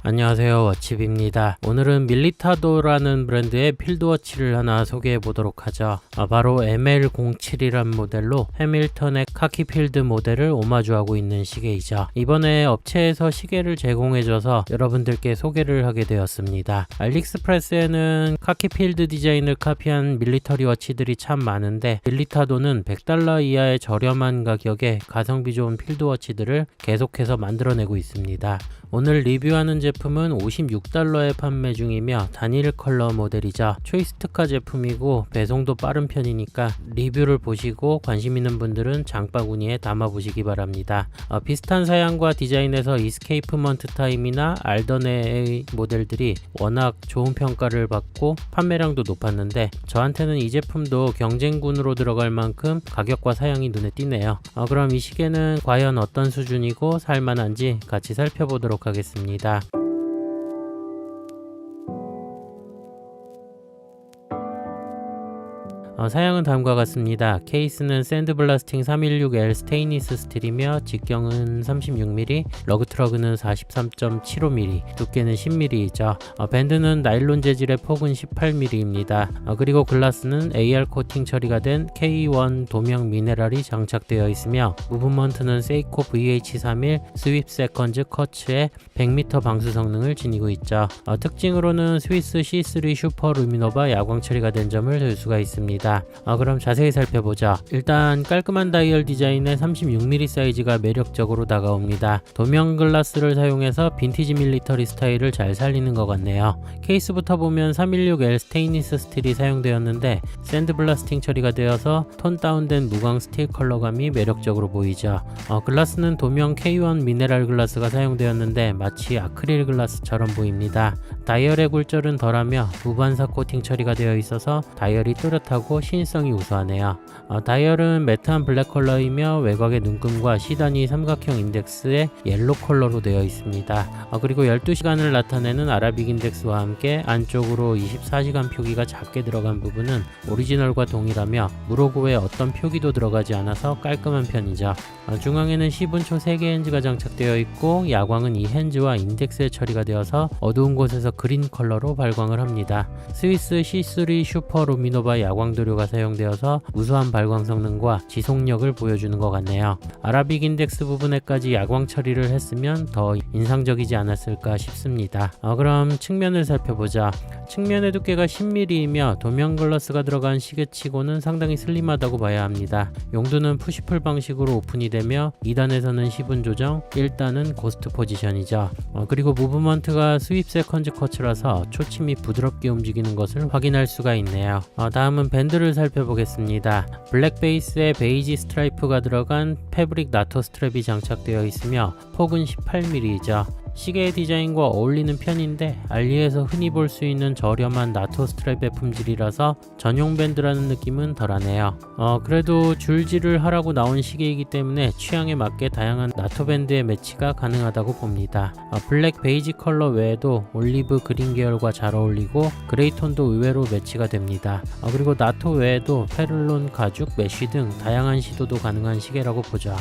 안녕하세요, 워칩입니다. 오늘은 밀리타도라는 브랜드의 필드워치를 하나 소개해 보도록 하죠. 바로 ML07이란 모델로 해밀턴의 카키필드 모델을 오마주하고 있는 시계이죠. 이번에 업체에서 시계를 제공해줘서 여러분들께 소개를 하게 되었습니다. 알리익스프레스에는 카키필드 디자인을 카피한 밀리터리 워치들이 참 많은데 밀리타도는 $100 이하의 저렴한 가격에 가성비 좋은 필드워치들을 계속해서 만들어내고 있습니다. 오늘 리뷰하는 제품은 $56에 판매 중이며 단일 컬러 모델이죠. 초이스 특화 제품이고 배송도 빠른 편이니까 리뷰를 보시고 관심 있는 분들은 장바구니에 담아 보시기 바랍니다. 비슷한 사양과 디자인에서 이스케이프먼트 타임이나 알더네의 모델들이 워낙 좋은 평가를 받고 판매량도 높았는데 저한테는 이 제품도 경쟁군으로 들어갈 만큼 가격과 사양이 눈에 띄네요. 그럼 이 시계는 과연 어떤 수준이고 살만한지 같이 살펴보도록 하겠습니다. 사양은 다음과 같습니다. 케이스는 샌드블라스팅 316L 스테인리스 스틸이며 직경은 36mm, 러그트러그는 43.75mm, 두께는 10mm이죠. 밴드는 나일론 재질의 폭은 18mm입니다. 그리고 글라스는 AR 코팅 처리가 된 K1 도명 미네랄이 장착되어 있으며 무브먼트는 세이코 VH31 스윕 세컨즈 커츠의 100m 방수 성능을 지니고 있죠. 특징으로는 스위스 C3 슈퍼 루미노바 야광 처리가 된 점을 들 수가 있습니다. 그럼 자세히 살펴보자. 일단 깔끔한 다이얼 디자인의 36mm 사이즈가 매력적으로 다가옵니다. 도명 글라스를 사용해서 빈티지 밀리터리 스타일을 잘 살리는 것 같네요. 케이스부터 보면 316L 스테인리스 스틸이 사용되었는데 샌드블라스팅 처리가 되어서 톤 다운된 무광 스틸 컬러감이 매력적으로 보이죠. 글라스는 도명 K1 미네랄 글라스가 사용되었는데 마치 아크릴 글라스처럼 보입니다. 다이얼의 굴절은 덜하며 무반사 코팅 처리가 되어 있어서 다이얼이 또렷하고 시인성이 우수하네요. 다이얼은 매트한 블랙 컬러이며 외곽의 눈금과 시단위 삼각형 인덱스의 옐로 컬러로 되어 있습니다. 그리고 12시간을 나타내는 아라빅 인덱스와 함께 안쪽으로 24시간 표기가 작게 들어간 부분은 오리지널과 동일하며 무로고에 어떤 표기도 들어가지 않아서 깔끔한 편이죠. 중앙에는 10분초 3개 핸즈가 장착되어 있고 야광은 이 핸즈와 인덱스에 처리가 되어서 어두운 곳에서 그린 컬러로 발광을 합니다. 스위스 C3 슈퍼 루미노바 야광 도료가 사용되어서 우수한 발광 성능과 지속력을 보여주는 것 같네요. 아라빅 인덱스 부분에까지 야광 처리를 했으면 더 인상적이지 않았을까 싶습니다. 그럼 측면을 살펴보자. 측면의 두께가 10mm이며 도명 글라스가 들어간 시계치고는 상당히 슬림하다고 봐야 합니다. 용두는 푸시풀 방식으로 오픈이 되며 2단에서는 10분 조정, 1단은 고스트 포지션이죠. 그리고 무브먼트가 스윕 세컨즈 커츠라서 초침이 부드럽게 움직이는 것을 확인할 수가 있네요. 다음은 밴드를 살펴보겠습니다. 블랙 베이스에 베이지 스트라이프가 들어간 패브릭 나토 스트랩이 장착되어 있으며 폭은 18mm이죠. 시계의 디자인과 어울리는 편인데 알리에서 흔히 볼 수 있는 저렴한 나토 스트랩의 품질이라서 전용 밴드라는 느낌은 덜하네요. 그래도 줄질을 하라고 나온 시계이기 때문에 취향에 맞게 다양한 나토 밴드의 매치가 가능하다고 봅니다. 블랙 베이지 컬러 외에도 올리브 그린 계열과 잘 어울리고 그레이 톤도 의외로 매치가 됩니다. 그리고 나토 외에도 페를론, 가죽, 메쉬 등 다양한 시도도 가능한 시계라고 보죠.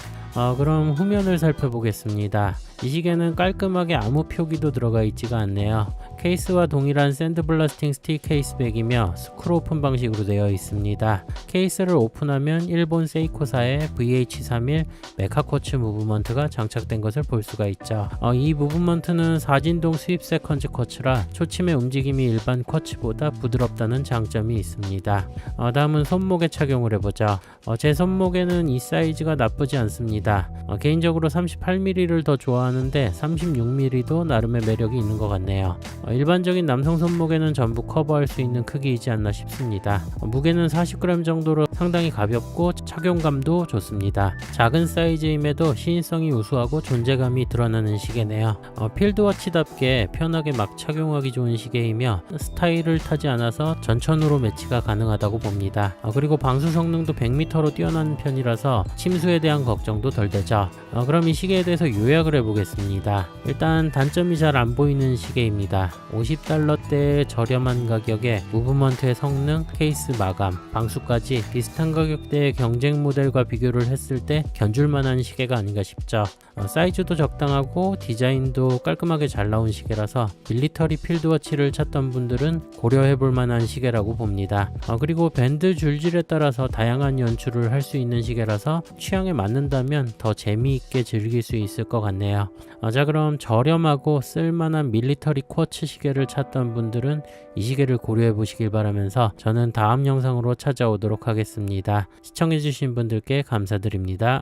그럼 후면을 살펴보겠습니다. 이 시계는 깔끔하게 아무 표기도 들어가 있지가 않네요. 케이스와 동일한 샌드블라스팅 스틸 케이스백이며 스크루 오픈 방식으로 되어 있습니다. 케이스를 오픈하면 일본 세이코사의 VH31 메카코츠 무브먼트가 장착된 것을 볼 수가 있죠. 이 무브먼트는 4진동 스윕 세컨즈 쿼츠라 초침의 움직임이 일반 쿼츠보다 부드럽다는 장점이 있습니다. 다음은 손목에 착용을 해보죠. 제 손목에는 이 사이즈가 나쁘지 않습니다. 개인적으로 38mm를 더 좋아하는데 36mm도 나름의 매력이 있는 것 같네요. 일반적인 남성 손목에는 전부 커버할 수 있는 크기이지 않나 싶습니다. 무게는 40g 정도로 상당히 가볍고 착용감도 좋습니다. 작은 사이즈임에도 시인성이 우수하고 존재감이 드러나는 시계네요. 필드워치답게 편하게 막 착용하기 좋은 시계이며 스타일을 타지 않아서 전천후로 매치가 가능하다고 봅니다. 그리고 방수 성능도 100m로 뛰어난 편이라서 침수에 대한 걱정도 덜 되죠. 그럼 이 시계에 대해서 요약을 해보겠습니다. 일단 단점이 잘 안 보이는 시계입니다. $50대의 저렴한 가격에 무브먼트의 성능, 케이스 마감, 방수까지 비슷한 가격대의 경쟁 모델과 비교를 했을 때 견줄만한 시계가 아닌가 싶죠. 사이즈도 적당하고 디자인도 깔끔하게 잘 나온 시계라서 밀리터리 필드워치를 찾던 분들은 고려해볼 만한 시계라고 봅니다. 그리고 밴드 줄질에 따라서 다양한 연출을 할 수 있는 시계라서 취향에 맞는다면 더 재미있게 즐길 수 있을 것 같네요. 자, 그럼 저렴하고 쓸만한 밀리터리 쿼츠 시계를 찾던 분들은 이 시계를 고려해 보시길 바라면서 저는 다음 영상으로 찾아오도록 하겠습니다. 시청해주신 분들께 감사드립니다.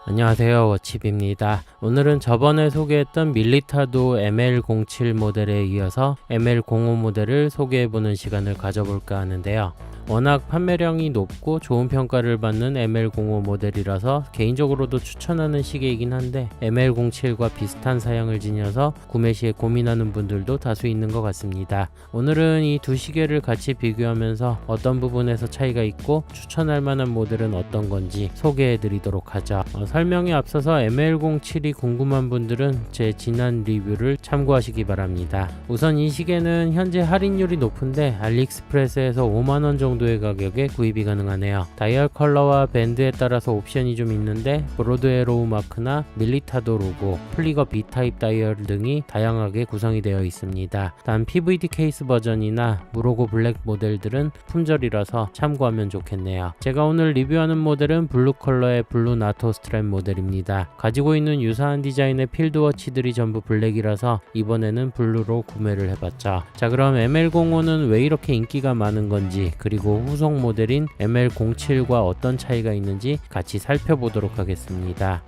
안녕하세요, 워칩입니다. 오늘은 저번에 소개했던 밀리타도 ML07 모델에 이어서 ML05 모델을 소개해보는 시간을 가져볼까 하는데요. 워낙 판매량이 높고 좋은 평가를 받는 ML05 모델이라서 개인적으로도 추천하는 시계이긴 한데 ML07과 비슷한 사양을 지녀서 구매 시에 고민하는 분들도 다수 있는 것 같습니다. 오늘은 이 두 시계를 같이 비교하면서 어떤 부분에서 차이가 있고 추천할 만한 모델은 어떤 건지 소개해 드리도록 하죠. 설명에 앞서서 ML07이 궁금한 분들은 제 지난 리뷰를 참고하시기 바랍니다. 우선 이 시계는 현재 할인율이 높은데 알리익스프레스에서 5만원 정도의 가격에 구입이 가능하네요. 다이얼 컬러와 밴드에 따라서 옵션이 좀 있는데 브로드 에로우 마크나 밀리타도 로고, 플리거 B타입 다이얼 등이 다양하게 구성이 되어 있습니다. 단 PVD 케이스 버전이나 무로고 블랙 모델들은 품절이라서 참고하면 좋겠네요. 제가 오늘 리뷰하는 모델은 블루 컬러의 블루 나토 스트랩 모델입니다. 가지고 있는 유사한 디자인의 필드워치들이 전부 블랙이라서 이번에는 블루로 구매를 해봤죠. 자, 그럼 ML05는 왜 이렇게 인기가 많은 건지, 그리고 후속 모델인 ML07과 어떤 차이가 있는지 같이 살펴보도록 하겠습니다.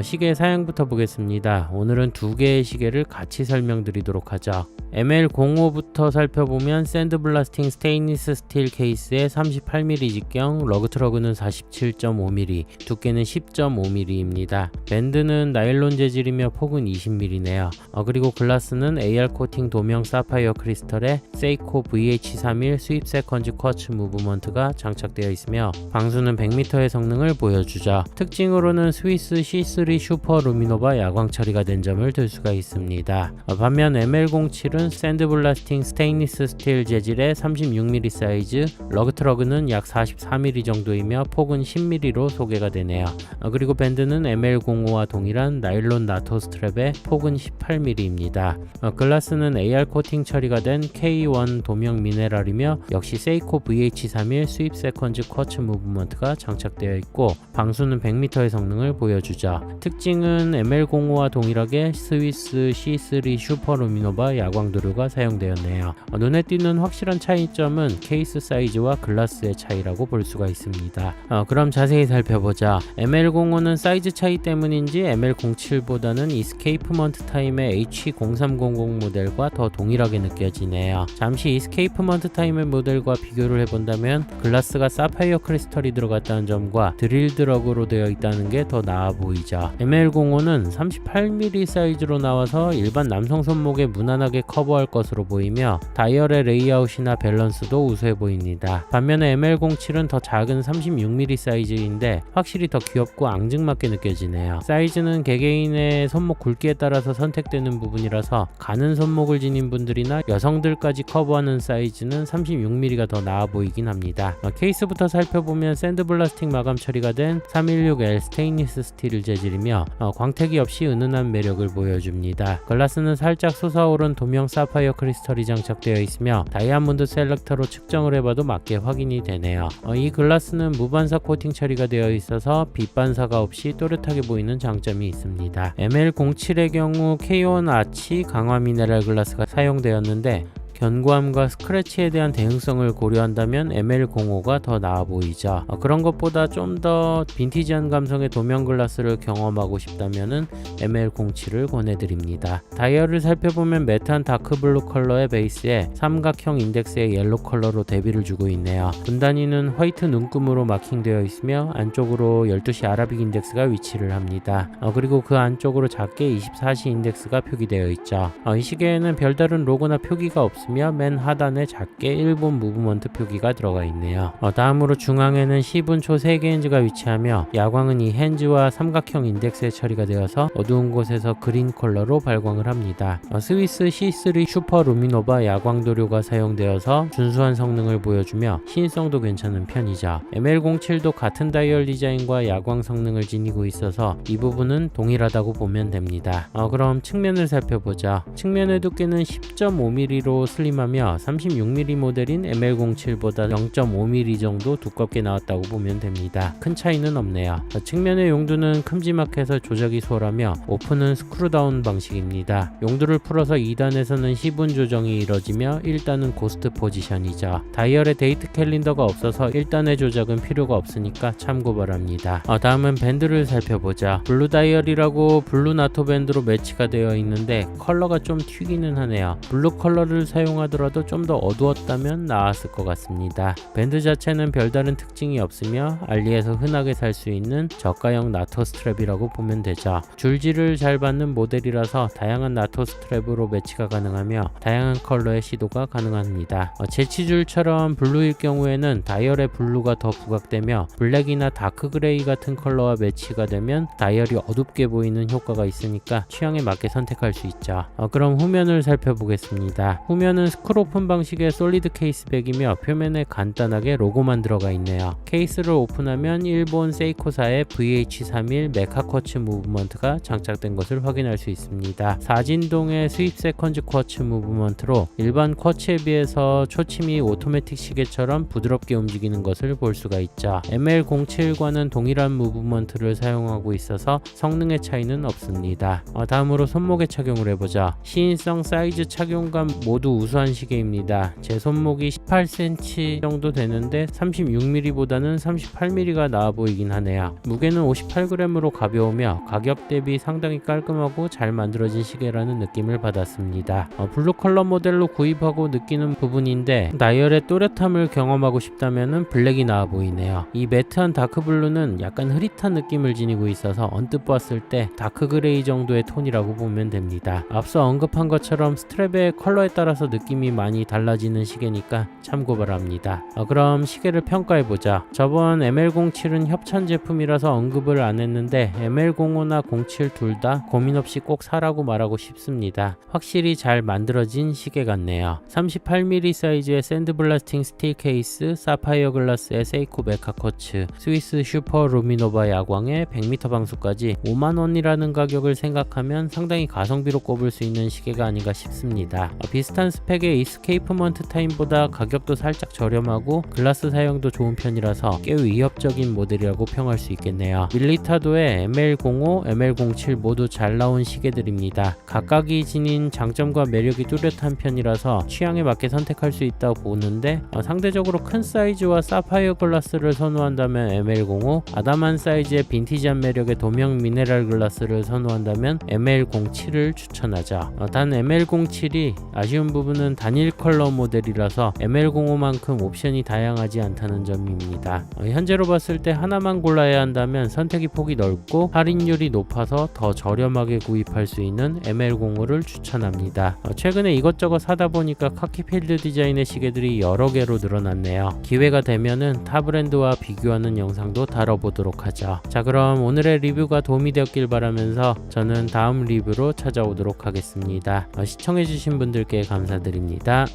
시계 사양부터 보겠습니다. 오늘은 두 개의 시계를 같이 설명드리도록 하죠. ML05부터 살펴보면 샌드블라스팅 스테인리스 스틸 케이스에 38mm 직경, 러그트러그는 47.5mm, 두께는 10.5mm입니다. 밴드는 나일론 재질이며 폭은 20mm네요. 그리고 글라스는 AR 코팅 도명 사파이어 크리스털에 세이코 VH31 스윕 세컨즈 쿼츠 무브먼트가 장착되어 있으며 방수는 100m의 성능을 보여주죠. 특징으로는 스위스 C3 슈퍼 루미노바 야광 처리가 된 점을 들 수가 있습니다. 반면 ML07은 샌드블라스팅 스테인리스 스틸 재질의 36mm 사이즈, 러그트러그는 약 44mm 정도이며 폭은 10mm로 소개가 되네요. 그리고 밴드는 ML05와 동일한 나일론 나토 스트랩의 폭은 18mm입니다. 글라스는 AR 코팅 처리가 된 K1 도명 미네랄이며 역시 세이코 VH31 스윕 세컨즈 쿼츠 무브먼트가 장착되어 있고 방수는 100m의 성능을 보여주죠. 특징은 ML05와 동일하게 스위스 C3 슈퍼 루미노바 야광 도료가 사용되었네요. 눈에 띄는 확실한 차이점은 케이스 사이즈와 글라스의 차이라고 볼 수가 있습니다. 그럼 자세히 살펴보자. ML05는 사이즈 차이 때문인지 ML07보다는 이스케이프먼트 타임의 H0300 모델과 더 동일하게 느껴지네요. 잠시 이스케이프먼트 타임의 모델과 비교를 해본다면 글라스가 사파이어 크리스털이 들어갔다는 점과 드릴드 러그로 되어 있다는 게 더 나아 보이죠. ML05는 38mm 사이즈로 나와서 일반 남성 손목에 무난하게 커버할 것으로 보이며 다이얼의 레이아웃이나 밸런스도 우수해 보입니다. 반면에 ML07은 더 작은 36mm 사이즈인데 확실히 더 귀엽고 앙증맞게 느껴지네요. 사이즈는 개개인의 손목 굵기에 따라서 선택되는 부분이라서 가는 손목을 지닌 분들이나 여성들까지 커버하는 사이즈는 36mm가 더 나아 보이긴 합니다. 케이스부터 살펴보면 샌드블라스팅 마감 처리가 된 316L 스테인리스 스틸 재질이며 광택이 없이 은은한 매력을 보여줍니다. 글라스는 살짝 솟아오른 도명 사파이어 크리스털이 장착되어 있으며 다이아몬드 셀렉터로 측정을 해봐도 맞게 확인이 되네요. 이 글라스는 무반사 코팅 처리가 되어 있어서 빛 반사가 없이 또렷하게 보이는 장점이 있습니다. ML07의 경우 K1 아치 강화 미네랄 글라스가 사용되었는데 견고함과 스크래치에 대한 대응성을 고려한다면 ML05가 더 나아 보이죠. 그런 것보다 좀 더 빈티지한 감성의 도면 글라스를 경험하고 싶다면 ML07을 권해드립니다. 다이얼을 살펴보면 매트한 다크블루 컬러의 베이스에 삼각형 인덱스의 옐로 컬러로 대비를 주고 있네요. 분단위는 화이트 눈금으로 마킹되어 있으며 안쪽으로 12시 아라빅 인덱스가 위치를 합니다. 그리고 그 안쪽으로 작게 24시 인덱스가 표기되어 있죠. 이 시계에는 별다른 로고나 표기가 없습니다. 있으며 맨 하단에 작게 일본 무브먼트 표기가 들어가 있네요. 다음으로 중앙에는 시분초 3개 핸즈가 위치하며 야광은 이 핸즈와 삼각형 인덱스에 처리가 되어서 어두운 곳에서 그린 컬러로 발광을 합니다. 스위스 C3 슈퍼 루미노바 야광 도료가 사용되어서 준수한 성능을 보여주며 시인성도 괜찮은 편이죠. ML07도 같은 다이얼 디자인과 야광 성능을 지니고 있어서 이 부분은 동일하다고 보면 됩니다. 그럼 측면을 살펴보죠. 측면의 두께는 10.5mm로 슬림하며 36mm 모델인 ML07보다 0.5mm 정도 두껍게 나왔다고 보면 됩니다. 큰 차이는 없네요. 측면의 용두는 큼지막해서 조작이 수월하며 오픈은 스크루다운 방식입니다. 용두를 풀어서 2단에서는 시분 조정이 이뤄지며 1단은 고스트 포지션이죠. 다이얼에 데이트 캘린더가 없어서 1단의 조작은 필요가 없으니까 참고 바랍니다. 다음은 밴드를 살펴보자. 블루 다이얼이라고 블루 나토 밴드로 매치가 되어 있는데 컬러가 좀 튀기는 하네요. 블루 컬러를 사용하더라도 좀 더 어두웠다면 나았을 것 같습니다. 밴드 자체는 별다른 특징이 없으며 알리에서 흔하게 살 수 있는 저가형 나토 스트랩이라고 보면 되죠. 줄지를 잘 받는 모델이라서 다양한 나토 스트랩으로 매치가 가능하며 다양한 컬러의 시도가 가능합니다. 제치줄처럼 블루일 경우에는 다이얼의 블루가 더 부각되며 블랙이나 다크 그레이 같은 컬러와 매치가 되면 다이얼이 어둡게 보이는 효과가 있으니까 취향에 맞게 선택할 수 있죠. 그럼 후면을 살펴보겠습니다. 후면은 스크루 오픈 방식의 솔리드 케이스백이며 표면에 간단하게 로고만 들어가 있네요. 케이스를 오픈하면 일본 세이코사의 VH31 메카 쿼츠 무브먼트가 장착된 것을 확인할 수 있습니다. 4진동의 스윕 세컨즈 쿼츠 무브먼트로 일반 쿼츠에 비해서 초침이 오토매틱 시계처럼 부드럽게 움직이는 것을 볼 수가 있죠. ML07과는 동일한 무브먼트를 사용하고 있어서 성능의 차이는 없습니다. 다음으로 손목에 착용을 해보자. 시인성, 사이즈, 착용감 모두 우수한 시계입니다. 제 손목이 18cm 정도 되는데 36mm보다는 38mm가 나아 보이긴 하네요. 무게는 58g으로 가벼우며 가격 대비 상당히 깔끔하고 잘 만들어진 시계라는 느낌을 받았습니다. 블루 컬러 모델로 구입하고 느끼는 부분인데 다이얼의 또렷함을 경험하고 싶다면 블랙이 나아 보이네요. 이 매트한 다크블루는 약간 흐릿한 느낌을 지니고 있어서 언뜻 봤을 때 다크 그레이 정도의 톤이라고 보면 됩니다. 앞서 언급한 것처럼 스트랩의 컬러에 따라서 느낌이 많이 달라지는 시계니까 참고 바랍니다. 그럼 시계를 평가해보자. 저번 ML07은 협찬 제품이라서 언급을 안 했는데 ML05나 07 둘 다 고민 없이 꼭 사라고 말하고 싶습니다. 확실히 잘 만들어진 시계 같네요. 38mm 사이즈의 샌드블라스팅 스틸 케이스, 사파이어 글라스의 세이코 메카 쿼츠, 스위스 슈퍼 루미노바 야광의 100m 방수까지 5만원이라는 가격을 생각하면 상당히 가성비로 꼽을 수 있는 시계가 아닌가 싶습니다. 비슷한 스펙의 이스케이프먼트 타임보다 가격도 살짝 저렴하고 글라스 사용도 좋은 편이라서 꽤 위협적인 모델이라고 평할 수 있겠네요. 밀리타도의 ML05, ML07 모두 잘 나온 시계들입니다. 각각이 지닌 장점과 매력이 뚜렷한 편이라서 취향에 맞게 선택할 수 있다고 보는데 상대적으로 큰 사이즈와 사파이어 글라스를 선호한다면 ML05, 아담한 사이즈의 빈티지한 매력의 도명 미네랄 글라스를 선호한다면 ML07을 추천하죠. 단 ML07이 아쉬운 부분은 단일 컬러 모델이라서 ML05만큼 옵션이 다양하지 않다는 점입니다. 현재로 봤을 때 하나만 골라야 한다면 선택의 폭이 넓고 할인율이 높아서 더 저렴하게 구입할 수 있는 ML05를 추천합니다. 최근에 이것저것 사다 보니까 카키필드 디자인의 시계들이 여러 개로 늘어났네요. 기회가 되면은 타 브랜드와 비교하는 영상도 다뤄보도록 하죠. 자, 그럼 오늘의 리뷰가 도움이 되었길 바라면서 저는 다음 리뷰로 찾아오도록 하겠습니다. 시청해주신 분들께 감사드립니다.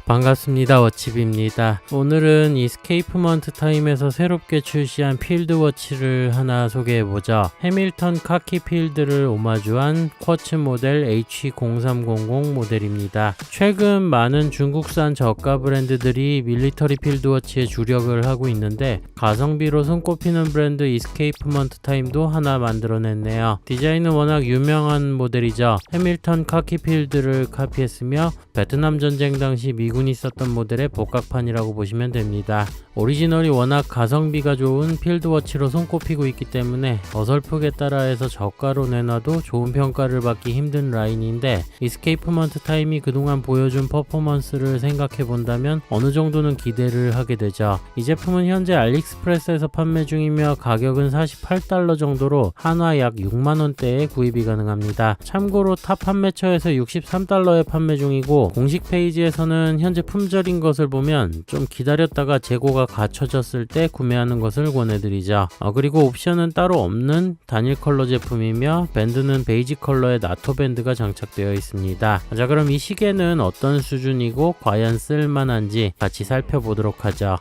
반갑습니다. 워치비입니다. 오늘은 이스케이프먼트 타임에서 새롭게 출시한 필드워치를 하나 소개해보자. 해밀턴 카키 필드를 오마주한 쿼츠 모델 H0300 모델입니다. 최근 많은 중국산 저가 브랜드들이 밀리터리 필드워치에 주력을 하고 있는데 가성비로 손꼽히는 브랜드 이스케이프먼트 타임도 하나 만들어냈네요. 디자인은 워낙 유명한 모델이죠. 해밀턴 카키 필드를 카피했으며 베트남 전쟁 당시 미군이 대부분 있었던 모델의 복각판이라고 보시면 됩니다. 오리지널이 워낙 가성비가 좋은 필드워치로 손꼽히고 있기 때문에 어설프게 따라해서 저가로 내놔도 좋은 평가를 받기 힘든 라인인데, 이스케이프먼트 타임이 그동안 보여준 퍼포먼스를 생각해 본다면 어느 정도는 기대를 하게 되죠. 이 제품은 현재 알리익스프레스에서 판매 중이며 가격은 $48 정도로 한화 약 6만원대에 구입이 가능합니다. 참고로 탑 판매처에서 $63에 판매 중이고, 공식 페이지에서는 현재 품절인 것을 보면 좀 기다렸다가 재고가 갖춰졌을 때 구매하는 것을 권해드리죠. 그리고 옵션은 따로 없는 단일 컬러 제품이며 밴드는 베이지 컬러의 나토 밴드가 장착되어 있습니다. 자, 그럼 이 시계는 어떤 수준이고 과연 쓸만한지 같이 살펴보도록 하죠.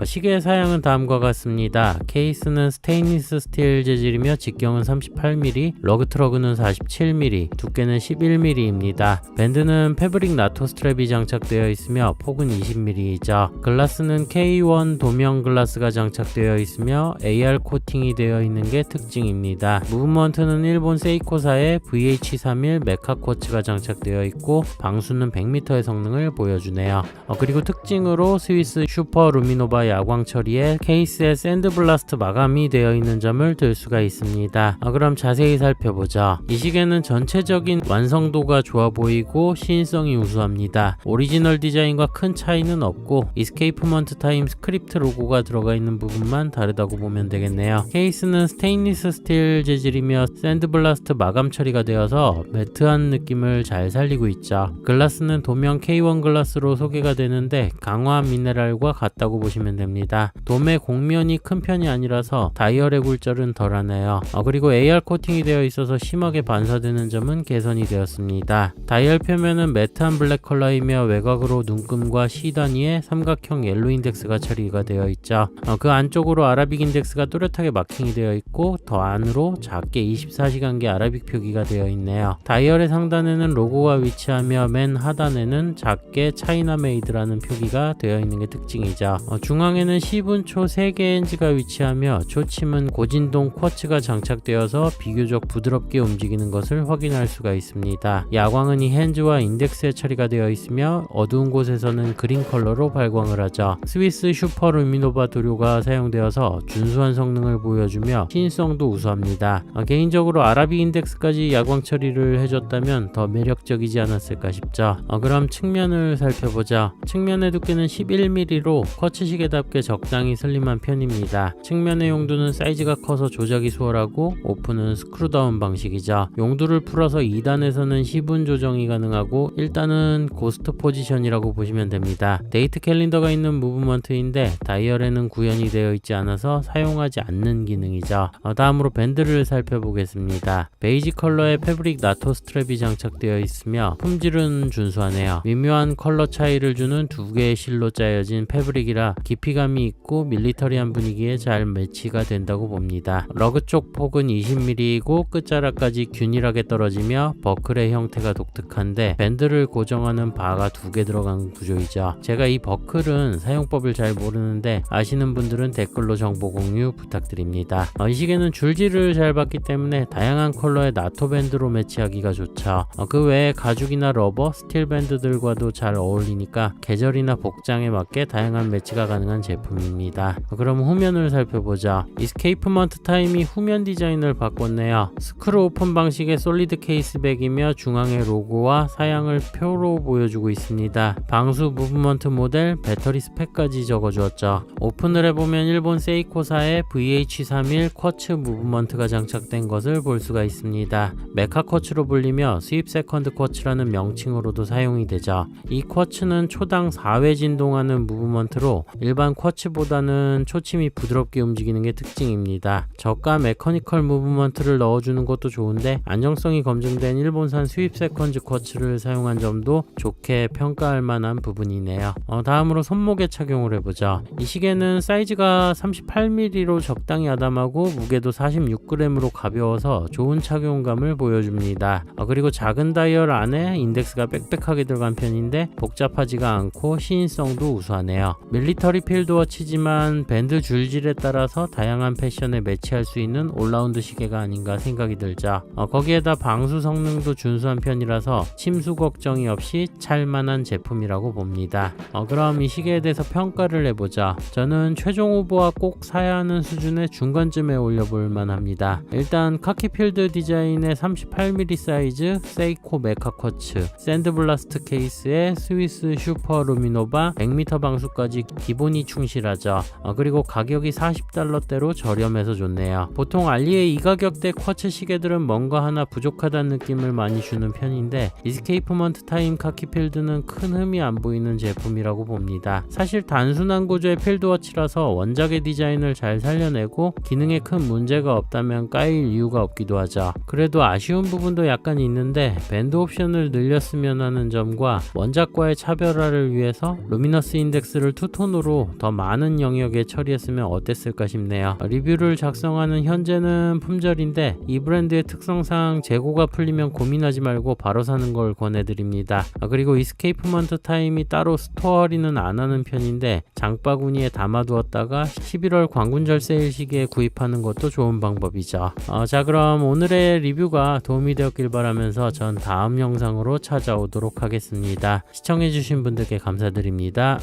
시계의 사양은 다음과 같습니다. 케이스는 스테인리스 스틸 재질이며 직경은 38mm, 러그 트러그는 47mm, 두께는 11mm입니다. 밴드는 패브릭 나토 스트랩이 장착되어 있으며 폭은 20mm이죠. 글라스는 K1 도명 글라스가 장착되어 있으며 AR 코팅이 되어 있는 게 특징입니다. 무브먼트는 일본 세이코사의 VH31 메카 쿼츠가 장착되어 있고 방수는 100m의 성능을 보여주네요. 그리고 특징으로 스위스 슈퍼 루미노바 야광 처리에 케이스에 샌드블라스트 마감이 되어 있는 점을 들 수가 있습니다. 그럼 자세히 살펴보죠. 이 시계는 전체적인 완성도가 좋아 보이고 시인성이 우수합니다. 오리지널 디자인과 큰 차이는 없고 이스케이프먼트 타임 스크립트 로고가 들어가 있는 부분만 다르다고 보면 되겠네요. 케이스는 스테인리스 스틸 재질이며 샌드블라스트 마감 처리가 되어서 매트한 느낌을 잘 살리고 있죠. 글라스는 도명 K1 글라스로 소개가 되는데 강화한 미네랄과 같다고 보시면 됩니다. 돔의 곡면이 큰 편이 아니라서 다이얼의 굴절은 덜하네요. 그리고 AR 코팅이 되어 있어서 심하게 반사되는 점은 개선이 되었습니다. 다이얼 표면은 매트한 블랙 컬러이며 외곽으로 눈금과 C 단위의 삼각형 옐로 인덱스가 처리가 되어 있죠. 그 안쪽으로 아라빅 인덱스가 또렷하게 마킹이 되어 있고 더 안으로 작게 24시간계 아라빅 표기가 되어 있네요. 다이얼의 상단에는 로고가 위치하며 맨 하단에는 작게 차이나 메이드라는 표기가 되어 있는 게 특징이죠. 중앙에는 시분초 3개의 엔지가 위치하며 초침은 고진동 쿼츠가 장착되어서 비교적 부드럽게 움직이는 것을 확인할 수가 있습니다. 야광은 이 핸즈와 인덱스에 처리가 되어 있으며 어두운 곳에서는 그린 컬러로 발광을 하죠. 스위스 슈퍼 루미노바 도료가 사용되어서 준수한 성능을 보여주며 시인성도 우수합니다. 개인적으로 아라빅 인덱스까지 야광 처리를 해줬다면 더 매력적이지 않았을까 싶죠. 그럼 측면을 살펴보자. 측면의 두께는 11mm로 쿼츠 시계답게 적당히 슬림한 편입니다. 측면의 용두는 사이즈가 커서 조작이 수월하고 오픈은 스크루다운 방식이죠. 용두를 풀어서 2단에서는 시분 조정이 가능하고 1단은 고스트 포지션이라고 보시면 됩니다. 데이트 캘린더가 있는 무브먼트인데 다이얼에는 구현이 되어 있지 않아서 사용하지 않는 기능이죠. 다음으로 밴드를 살펴보겠습니다. 베이지 컬러의 패브릭 나토 스트랩이 장착되어 있으며 품질은 준수하네요. 미묘한 컬러 차이를 주는 두 개의 실로 짜여진 패브릭이라 깊이감이 있고 밀리터리한 분위기에 잘 매치가 된다고 봅니다. 러그 쪽 폭은 20mm이고 끝자락까지 균일하게 떨어지며 버클의 형태가 독특한데 밴드를 고정하는 바가 2개 들어간 구조이죠. 제가 이 버클은 사용법을 잘 모르는데 아시는 분들은 댓글로 정보 공유 부탁드립니다. 이 시계는 줄지를 잘 받기 때문에 다양한 컬러의 나토 밴드로 매치하기가 좋죠. 그 외에 가죽이나 러버, 스틸 밴드들과도 잘 어울리니까 계절이나 복장에 맞게 다양한 매치가 가능한 제품입니다. 그럼 후면을 살펴보자. 이스케이프먼트 타임이 후면 디자인을 바꿨네요. 스크루 오픈 방식의 솔리드 케이스백이며 중앙에 로고와 사양을 표로 보여주고 있습니다. 방수 무브먼트 모델, 배터리 스펙까지 적어주었죠. 오픈을 해보면 일본 세이코사의 VH31 쿼츠 무브먼트가 장착된 것을 볼 수가 있습니다. 메카 쿼츠로 불리며 스윕 세컨드 쿼츠라는 명칭으로도 사용이 되죠. 이 쿼츠는 초당 4회 진동하는 무브먼트로 일반 쿼츠보다는 초침이 부드럽게 움직이는 게 특징입니다. 저가 메커니컬 무브먼트를 넣어주는 것도 좋은데 안정성이 검증된 일본산 스윕 세컨드 쿼츠를 사용한 점도 좋게 평가할 만한 부분이네요. 다음으로 손목에 착용을 해보죠. 이 시계는 사이즈가 38mm로 적당히 아담하고 무게도 46g으로 가벼워서 좋은 착용감을 보여줍니다. 그리고 작은 다이얼 안에 인덱스가 빽빽하게 들어간 편인데 복잡하지가 않고 시인성도 우수하네요. 밀리터리 필드워치지만 밴드 줄질에 따라서 다양한 패션에 매치할 수 있는 올라운드 시계가 아닌가 생각이 들죠. 거기에다 방수 성능도 준수한 편이라서 침수 걱정이 없이 찰만한 제품이라고 봅니다. 그럼 이 시계에 대해서 평가를 해보자. 저는 최종 후보와 꼭 사야 하는 수준의 중간쯤에 올려볼 만합니다. 일단 카키필드 디자인의 38mm 사이즈 세이코 메카 쿼츠, 샌드블라스트 케이스에 스위스 슈퍼 루미노바 100m 방수까지 기본이 충실하죠. 그리고 가격이 $40대로 저렴해서 좋네요. 보통 알리의 이 가격대 쿼츠 시계들은 뭔가 하나 부족하다는 느낌을 많이 주는 편인데 이스케이프먼트 타임 카키필드는 큰 흠이 안 보이는 제품이라고 봅니다. 사실 단순한 구조의 필드워치라서 원작의 디자인을 잘 살려내고 기능에 큰 문제가 없다면 까일 이유가 없기도 하죠. 그래도 아쉬운 부분도 약간 있는데 밴드 옵션을 늘렸으면 하는 점과 원작과의 차별화를 위해서 루미너스 인덱스를 투톤으로 더 많은 영역에 처리했으면 어땠을까 싶네요. 리뷰를 작성하는 현재는 품절인데 이 브랜드의 특성상 재고가 풀리면 고민하지 말고 바로 사는 걸 권해드립니다. 그리고 이스케이프먼트 타임이 따로 스토어 할인은 안 하는 편인데 장바구니에 담아두었다가 11월 광군절 세일 시기에 구입하는 것도 좋은 방법이죠. 자, 그럼 오늘의 리뷰가 도움이 되었길 바라면서 전 다음 영상으로 찾아오도록 하겠습니다. 시청해주신 분들께 감사드립니다.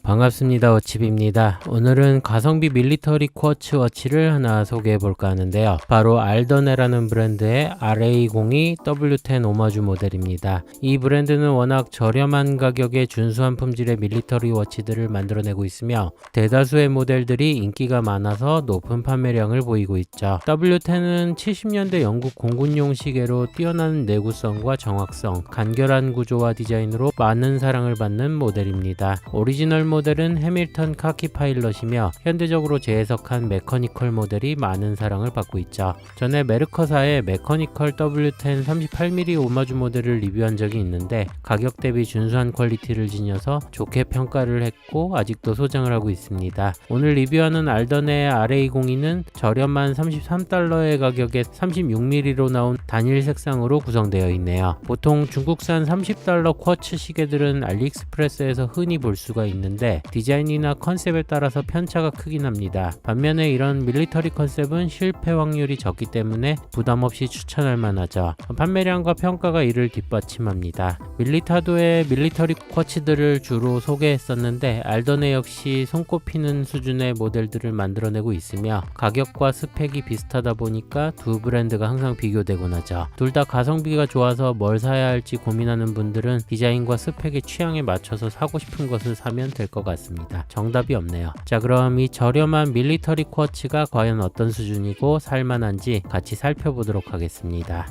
반갑습니다. 워칩입니다. 오늘은 가성비 밀리터리 쿼츠 워치를 하나 소개해 볼까 하는데요. 바로 알더네라는 브랜드의 RA02 W10 오마주 모델입니다. 이 브랜드는 워낙 저렴한 가격에 준수한 품질의 밀리터리 워치들을 만들어내고 있으며 대다수의 모델들이 인기가 많아서 높은 판매량을 보이고 있죠. W10은 70년대 영국 공군용 시계로 뛰어난 내구성과 정확성, 간결한 구조와 디자인으로 많은 사랑을 받는 모델입니다. 오리지널 모델은 해밀턴 카키 파일럿이며 현대적으로 재해석한 메커니컬 모델이 많은 사랑을 받고 있죠. 전에 메르커사의 메커니컬 W10 38mm 오마주 모델을 리뷰한 적이 있는데 가격 대비 준수한 퀄리티를 지녀서 좋게 평가를 했고 아직도 소장을 하고 있습니다. 오늘 리뷰하는 알더네의 RA02는 저렴한 $33의 가격에 36mm로 나온 단일 색상으로 구성되어 있네요. 보통 중국산 $30 쿼츠 시계들은 알리익스프레스에서 흔히 볼 수가 있는데 디자인이나 컨셉에 따라서 편차가 크긴 합니다. 반면에 이런 밀리터리 컨셉은 실패 확률이 적기 때문에 부담없이 추천할 만하죠. 판매량과 평가가 이를 뒷받침합니다. 밀리타도의 밀리터리 쿼츠들을 주로 소개했었는데 알더네 역시 손꼽히는 수준의 모델들을 만들어내고 있으며 가격과 스펙이 비슷하다 보니까 두 브랜드가 항상 비교되곤 하죠. 둘 다 가성비가 좋아서 뭘 사야 할지 고민하는 분들은 디자인과 스펙의 취향에 맞춰서 사고 싶은 것을 사면 될 것 같습니다. 정답이 없네요. 자, 그럼 이 저렴한 밀리터리 쿼츠가 과연 어떤 수준이고 살만한지 같이 살펴보도록 하겠습니다.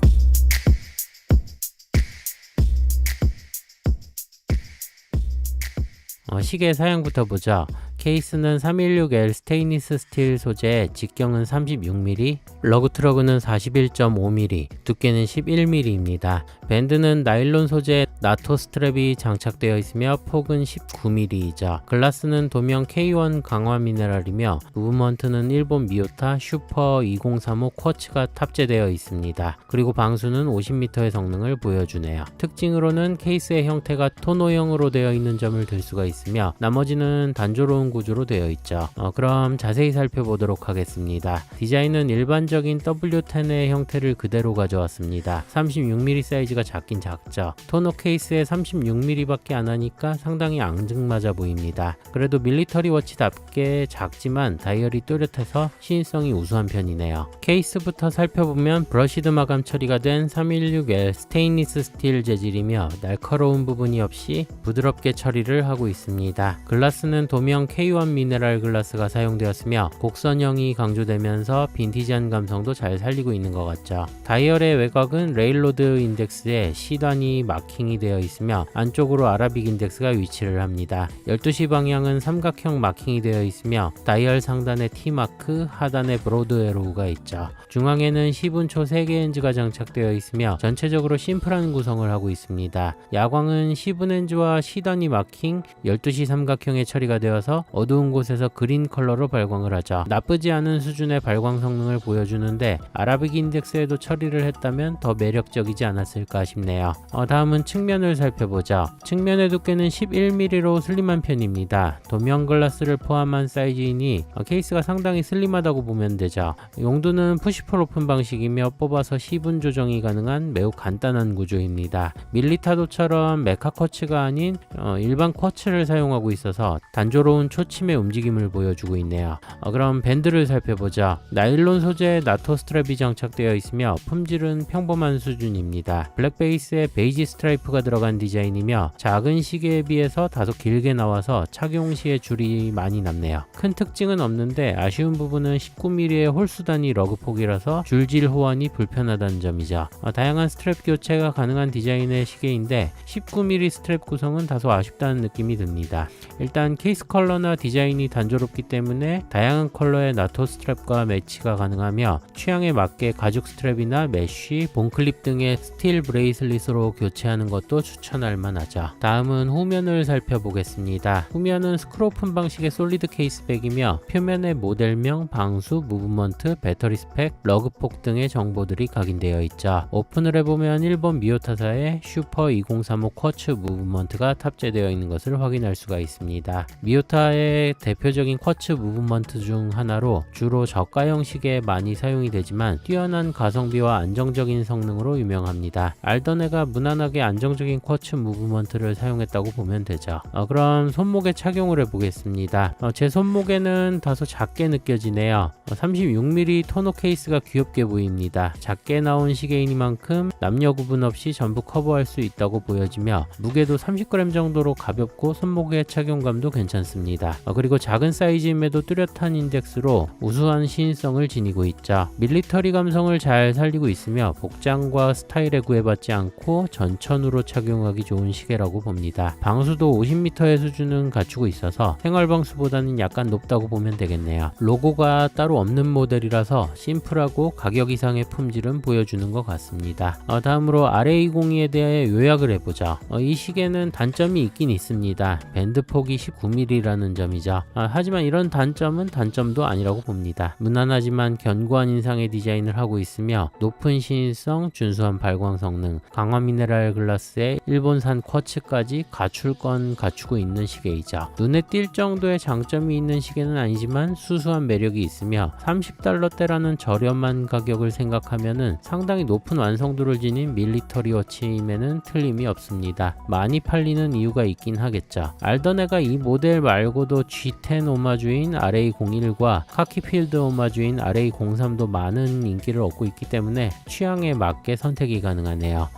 시계 사양부터 보죠. 케이스는 316L 스테인리스 스틸 소재, 직경은 36mm, 러그 트러그는 41.5mm, 두께는 11mm입니다. 밴드는 나일론 소재 나토 스트랩이 장착되어 있으며 폭은 19mm이죠. 글라스는 도명 K1 강화 미네랄이며 무브먼트는 일본 미오타 슈퍼 2035 쿼츠가 탑재되어 있습니다. 그리고 방수는 50m의 성능을 보여주네요. 특징으로는 케이스의 형태가 토노형으로 되어 있는 점을 들 수가 있으며 나머지는 단조로운 구조로 되어 있죠. 그럼 자세히 살펴보도록 하겠습니다. 디자인은 일반적인 W10의 형태를 그대로 가져왔습니다. 36mm 사이즈가 작긴 작죠. 토너 케이스에 36mm 밖에 안 하니까 상당히 앙증맞아 보입니다. 그래도 밀리터리 워치답게 작지만 다이얼이 또렷해서 시인성이 우수한 편이네요. 케이스부터 살펴보면 브러시드 마감 처리가 된 316L 스테인리스 스틸 재질이며 날카로운 부분이 없이 부드럽게 처리를 하고 있습니다. 글라스는 도명 K1 미네랄 글라스가 사용되었으며 곡선형이 강조되면서 빈티지한 감성도 잘 살리고 있는 것 같죠. 다이얼의 외곽은 레일로드 인덱스에 C단위 마킹이 되어 있으며 안쪽으로 아라빅 인덱스가 위치를 합니다. 12시 방향은 삼각형 마킹이 되어 있으며 다이얼 상단에 T마크, 하단에 브로드 에로우가 있죠. 중앙에는 10분초 3개 엔즈가 장착되어 있으며 전체적으로 심플한 구성을 하고 있습니다. 야광은 10분 엔즈와 C단위 마킹, 12시 삼각형에 처리가 되어서 어두운 곳에서 그린 컬러로 발광을 하죠. 나쁘지 않은 수준의 발광 성능을 보여주는데 아라빅 인덱스에도 처리를 했다면 더 매력적이지 않았을까 싶네요. 다음은 측면을 살펴보죠. 측면의 두께는 11mm로 슬림한 편입니다. 도면 글라스를 포함한 사이즈이니 케이스가 상당히 슬림하다고 보면 되죠. 용도는 푸시풀 오픈 방식이며 뽑아서 시분 조정이 가능한 매우 간단한 구조입니다. 밀리타도처럼 메카 쿼츠가 아닌 일반 쿼츠를 사용하고 있어서 단조로운 초침의 움직임을 보여주고 있네요. 그럼 밴드를 살펴보죠. 나일론 소재의 나토 스트랩이 장착되어 있으며 품질은 평범한 수준입니다. 블랙 베이스에 베이지 스트라이프가 들어간 디자인이며 작은 시계에 비해서 다소 길게 나와서 착용 시에 줄이 많이 남네요. 큰 특징은 없는데 아쉬운 부분은 19mm의 홀수 단위 러그 폭이라서 줄질 호환이 불편하다는 점이죠. 다양한 스트랩 교체가 가능한 디자인의 시계인데 19mm 스트랩 구성은 다소 아쉽다는 느낌이 듭니다. 일단 케이스 컬러나 디자인이 단조롭기 때문에 다양한 컬러의 나토 스트랩과 매치가 가능하며 취향에 맞게 가죽 스트랩이나 메쉬, 본클립 등의 스틸 브레이슬릿으로 교체하는 것도 추천할 만하죠. 다음은 후면을 살펴보겠습니다. 후면은 스크롤오픈 방식의 솔리드 케이스백이며 표면에 모델명, 방수, 무브먼트, 배터리 스펙, 러그폭 등의 정보들이 각인되어 있죠. 오픈을 해보면 일본 미요타사의 슈퍼 2035 쿼츠 무브먼트가 탑재되어 있는 것을 확인할 수가 있습니다. 미요타의 대표적인 쿼츠 무브먼트 중 하나로 주로 저가형 시계에 많이 사용이 되지만 뛰어난 가성비와 안정적인 성능으로 유명합니다. 알더네가 무난하게 안정적인 쿼츠 무브먼트를 사용했다고 보면 되죠. 그럼 손목에 착용을 해보겠습니다. 제 손목에는 다소 작게 느껴지네요. 36mm 토너 케이스가 귀엽게 보입니다. 작게 나온 시계이니만큼 남녀 구분 없이 전부 커버할 수 있다고 보여지며 무게도 30g 정도로 가볍고 손목의 착용감도 괜찮습니다. 그리고 작은 사이즈임에도 뚜렷한 인덱스로 우수한 시인성을 지니고 있죠. 밀리터리 감성을 잘 살리고 있으며 복장과 스타일에 구애받지 않고 전천으로 착용하기 좋은 시계라고 봅니다. 방수도 50m의 수준은 갖추고 있어서 생활 방수보다는 약간 높다고 보면 되겠네요. 로고가 따로 없는 모델이라서 심플하고 가격 이상의 품질은 보여주는 것 같습니다. 다음으로 RA02에 대해 요약을 해보죠. 이 시계는 단점이 있긴 있습니다. 밴드 폭이 19mm라는 점이죠. 하지만 이런 단점은 단점도 아니라고 봅니다. 무난하지만 견고한 인상의 디자인을 하고 있으며 높은 시인성, 준수한 발광 성능, 강화 미네랄 글라스에 일본산 쿼츠까지 갖출 건 갖추고 있는 시계이죠. 눈에 띌 정도의 장점이 있는 시계는 아니지만 수수한 매력이 있으며 $30대라는 저렴한 가격을 생각하면은 상당히 높은 완성도를 지닌 밀리터리 워치임에는 틀림이 없습니다. 많이 팔리는 이유가 있긴 하겠죠. 알더네가 이 모델 말고도 G10 오마주인 RA01과 카키필드 오마주인 RA03도 많은 인기를 얻고 있기 때문에 취향에 맞게 선택이 가능하네요.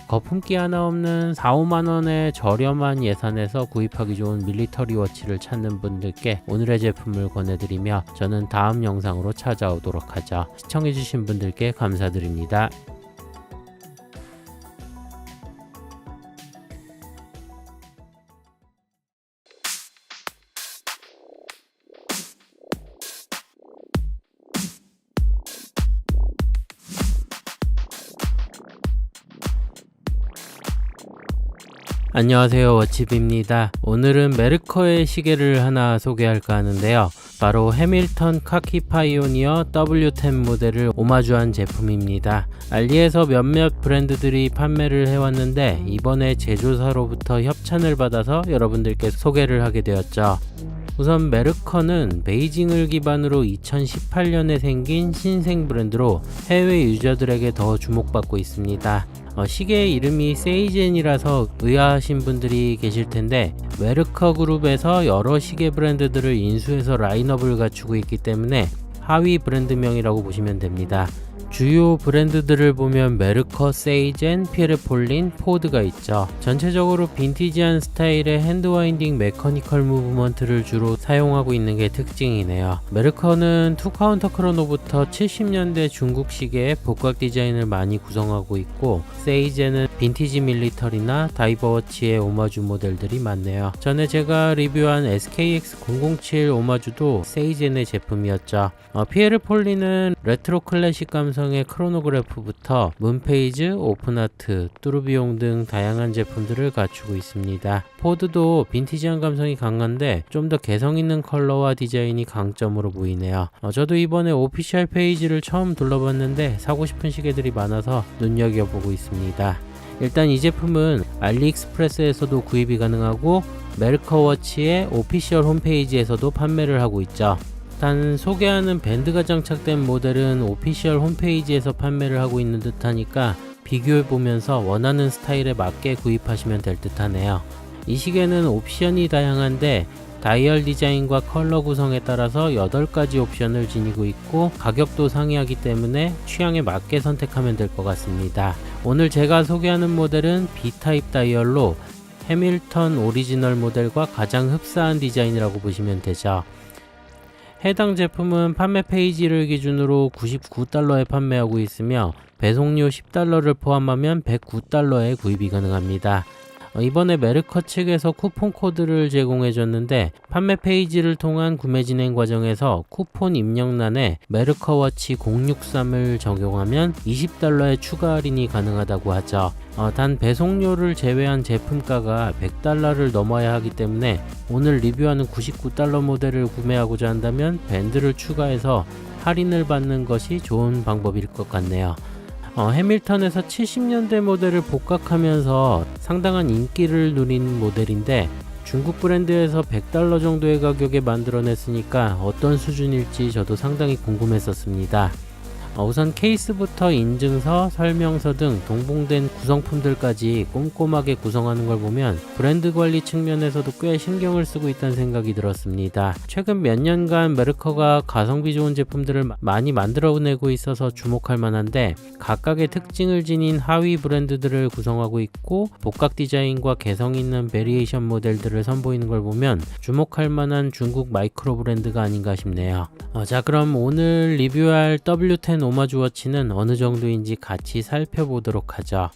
거품기 하나 없는 4-5만원의 저렴한 예산에서 구입하기 좋은 밀리터리 워치를 찾는 분들께 오늘의 제품을 권해드리며 저는 다음 영상으로 찾아오도록 하죠. 시청해주신 분들께 감사드립니다. 안녕하세요, 워치비입니다. 오늘은 메르커의 시계를 하나 소개할까 하는데요. 바로 해밀턴 카키 파이오니어 W10 모델을 오마주한 제품입니다. 알리에서 몇몇 브랜드들이 판매를 해왔는데 이번에 제조사로부터 협찬을 받아서 여러분들께 소개를 하게 되었죠. 우선 메르커는 베이징을 기반으로 2018년에 생긴 신생 브랜드로 해외 유저들에게 더 주목받고 있습니다. 시계의 이름이 세이젠이라서 의아하신 분들이 계실 텐데 메르커 그룹에서 여러 시계 브랜드들을 인수해서 라인업을 갖추고 있기 때문에 하위 브랜드명이라고 보시면 됩니다. 주요 브랜드들을 보면 메르커, 세이젠, 피에르폴린, 포드가 있죠. 전체적으로 빈티지한 스타일의 핸드와인딩 메커니컬 무브먼트를 주로 사용하고 있는 게 특징이네요. 메르커는 투카운터 크로노부터 70년대 중국 시계의 복각 디자인을 많이 구성하고 있고, 세이젠은 빈티지 밀리터리나 다이버워치의 오마주 모델들이 많네요. 전에 제가 리뷰한 SKX007 오마주도 세이젠의 제품이었죠. 피에르폴린은 레트로 클래식 감성 구성의 크로노그래프부터 문페이즈, 오픈아트, 뚜루비용 등 다양한 제품들을 갖추고 있습니다. 포드도 빈티지한 감성이 강한데 좀 더 개성있는 컬러와 디자인이 강점으로 보이네요. 저도 이번에 오피셜 페이지를 처음 둘러봤는데 사고 싶은 시계들이 많아서 눈여겨보고 있습니다. 일단 이 제품은 알리익스프레스에서도 구입이 가능하고 메르커워치의 오피셜 홈페이지에서도 판매를 하고 있죠. 단 소개하는 밴드가 장착된 모델은 오피셜 홈페이지에서 판매를 하고 있는 듯 하니까 비교해보면서 원하는 스타일에 맞게 구입하시면 될 듯 하네요. 이 시계는 옵션이 다양한데 다이얼 디자인과 컬러 구성에 따라서 8가지 옵션을 지니고 있고 가격도 상이하기 때문에 취향에 맞게 선택하면 될 것 같습니다. 오늘 제가 소개하는 모델은 B타입 다이얼로 해밀턴 오리지널 모델과 가장 흡사한 디자인이라고 보시면 되죠. 해당 제품은 판매 페이지를 기준으로 $99에 판매하고 있으며 배송료 $10를 포함하면 $109에 구입이 가능합니다. 이번에 메르커 측에서 쿠폰 코드를 제공해 줬는데 판매 페이지를 통한 구매 진행 과정에서 쿠폰 입력란에 메르커워치 063을 적용하면 $20의 추가 할인이 가능하다고 하죠. 단 배송료를 제외한 제품가가 $100를 넘어야 하기 때문에 오늘 리뷰하는 $99 모델을 구매하고자 한다면 밴드를 추가해서 할인을 받는 것이 좋은 방법일 것 같네요. 해밀턴에서 70년대 모델을 복각하면서 상당한 인기를 누린 모델인데 중국 브랜드에서 $100 정도의 가격에 만들어냈으니까 어떤 수준일지 저도 상당히 궁금했었습니다. 우선 케이스부터 인증서, 설명서 등 동봉된 구성품들까지 꼼꼼하게 구성하는 걸 보면 브랜드 관리 측면에서도 꽤 신경을 쓰고 있다는 생각이 들었습니다. 최근 몇 년간 메르커가 가성비 좋은 제품들을 많이 만들어내고 있어서 주목할 만한데 각각의 특징을 지닌 하위 브랜드들을 구성하고 있고 복각 디자인과 개성 있는 베리에이션 모델들을 선보이는 걸 보면 주목할 만한 중국 마이크로 브랜드가 아닌가 싶네요. 자, 그럼 오늘 리뷰할 W10 오마주 워치는 어느 정도인지 같이 살펴보도록 하죠.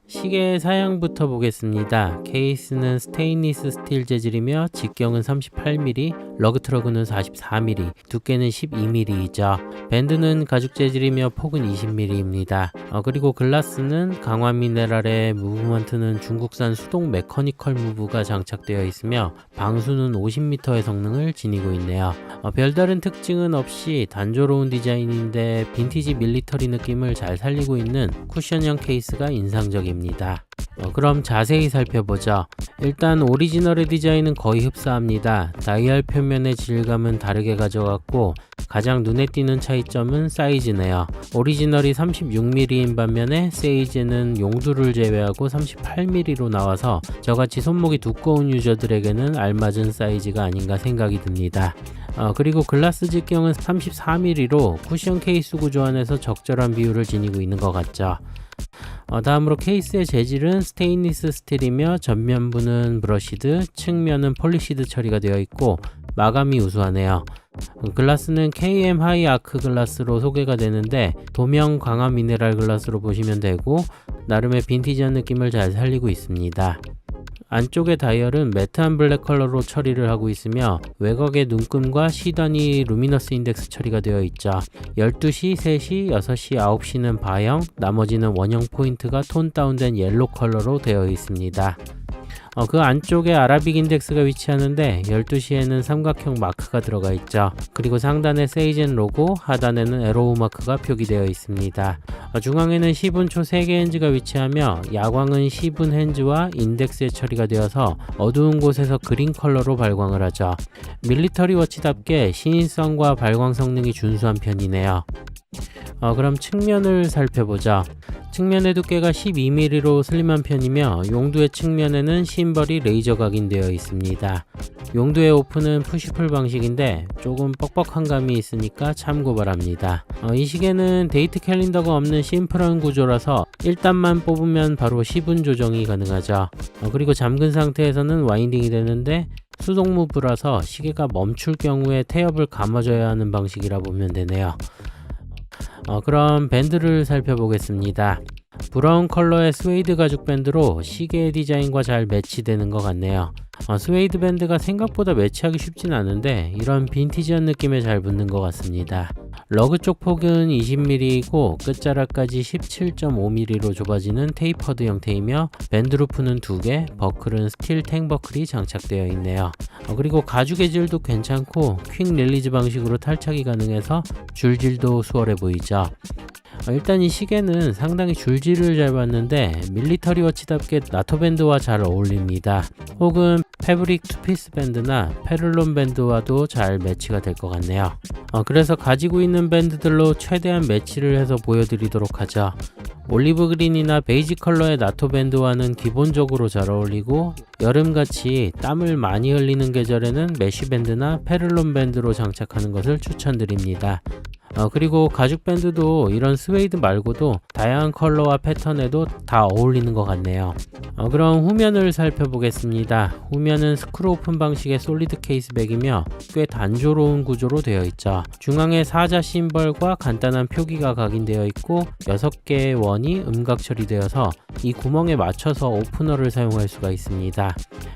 시계의 사양부터 보겠습니다. 케이스는 스테인리스 스틸 재질이며 직경은 38mm, 러그트러그는 44mm, 두께는 12mm이죠. 밴드는 가죽 재질이며 폭은 20mm입니다. 그리고 글라스는 강화 미네랄에 무브먼트는 중국산 수동 메커니컬 무브가 장착되어 있으며 방수는 50m의 성능을 지니고 있네요. 별다른 특징은 없이 단조로운 디자인인데 빈티지 밀리터리 느낌을 잘 살리고 있는 쿠션형 케이스가 인상적입니다. 그럼 자세히 살펴보죠. 일단 오리지널의 디자인은 거의 흡사합니다. 다이얼 표면의 질감은 다르게 가져갔고 가장 눈에 띄는 차이점은 사이즈네요. 오리지널이 36mm인 반면에 세이즈는 용두를 제외하고 38mm로 나와서 저같이 손목이 두꺼운 유저들에게는 알맞은 사이즈가 아닌가 생각이 듭니다. 그리고 글라스 직경은 34mm로 쿠션 케이스 구조 안에서 적절한 비율을 지니고 있는 것 같죠. 다음으로 케이스의 재질은 스테인리스 스틸이며 전면부는 브러시드, 측면은 폴리시드 처리가 되어 있고 마감이 우수하네요. 글라스는 KM 하이 아크 글라스로 소개가 되는데 도명 강화 미네랄 글라스로 보시면 되고 나름의 빈티지한 느낌을 잘 살리고 있습니다. 안쪽의 다이얼은 매트한 블랙 컬러로 처리를 하고 있으며 외곽의 눈금과 시단위 루미너스 인덱스 처리가 되어 있죠. 12시, 3시, 6시, 9시는 바형, 나머지는 원형 포인트가 톤 다운된 옐로 컬러로 되어 있습니다. 그 안쪽에 아라빅 인덱스가 위치하는데 12시에는 삼각형 마크가 들어가 있죠. 그리고 상단에 세이젠 로고, 하단에는 에로우 마크가 표기되어 있습니다. 중앙에는 시분초 3개 핸즈가 위치하며 야광은 시분 핸즈와 인덱스에 처리가 되어서 어두운 곳에서 그린 컬러로 발광을 하죠. 밀리터리 워치답게 신인성과 발광 성능이 준수한 편이네요. 그럼 측면을 살펴보죠. 측면의 두께가 12mm로 슬림한 편이며 용두의 측면에는 심벌이 레이저 각인되어 있습니다. 용두의 오픈은 푸시풀 방식인데 조금 뻑뻑한 감이 있으니까 참고 바랍니다. 이 시계는 데이트 캘린더가 없는 심플한 구조라서 1단만 뽑으면 바로 시분 조정이 가능하죠. 그리고 잠근 상태에서는 와인딩이 되는데 수동 무브라서 시계가 멈출 경우에 태엽을 감아줘야 하는 방식이라 보면 되네요. 그럼 밴드를 살펴보겠습니다. 브라운 컬러의 스웨이드 가죽 밴드로 시계의 디자인과 잘 매치되는 것 같네요. 스웨이드 밴드가 생각보다 매치하기 쉽진 않은데 이런 빈티지한 느낌에 잘 붙는 것 같습니다. 러그 쪽 폭은 20mm이고 끝자락까지 17.5mm로 좁아지는 테이퍼드 형태이며 밴드 루프는 2개, 버클은 스틸 탱 버클이 장착되어 있네요. 그리고 가죽의 질도 괜찮고 퀵 릴리즈 방식으로 탈착이 가능해서 줄질도 수월해 보이죠. 일단 이 시계는 상당히 줄질을 잘 받는데 밀리터리 워치답게 나토 밴드와 잘 어울립니다. 혹은 패브릭 투피스 밴드나 페를론 밴드와도 잘 매치가 될 것 같네요. 그래서 가지고 있는 밴드들로 최대한 매치를 해서 보여드리도록 하죠. 올리브 그린이나 베이지 컬러의 나토 밴드와는 기본적으로 잘 어울리고 여름같이 땀을 많이 흘리는 계절에는 메쉬 밴드나 페를론 밴드로 장착하는 것을 추천드립니다. 그리고 가죽 밴드도 이런 스웨이드 말고도 다양한 컬러와 패턴에도 다 어울리는 것 같네요. 그럼 후면을 살펴보겠습니다. 후면은 스크루 오픈 방식의 솔리드 케이스백이며 꽤 단조로운 구조로 되어 있죠. 중앙에 사자 심벌과 간단한 표기가 각인되어 있고 6개의 원이 음각 처리되어서 이 구멍에 맞춰서 오프너를 사용할 수가 있습니다.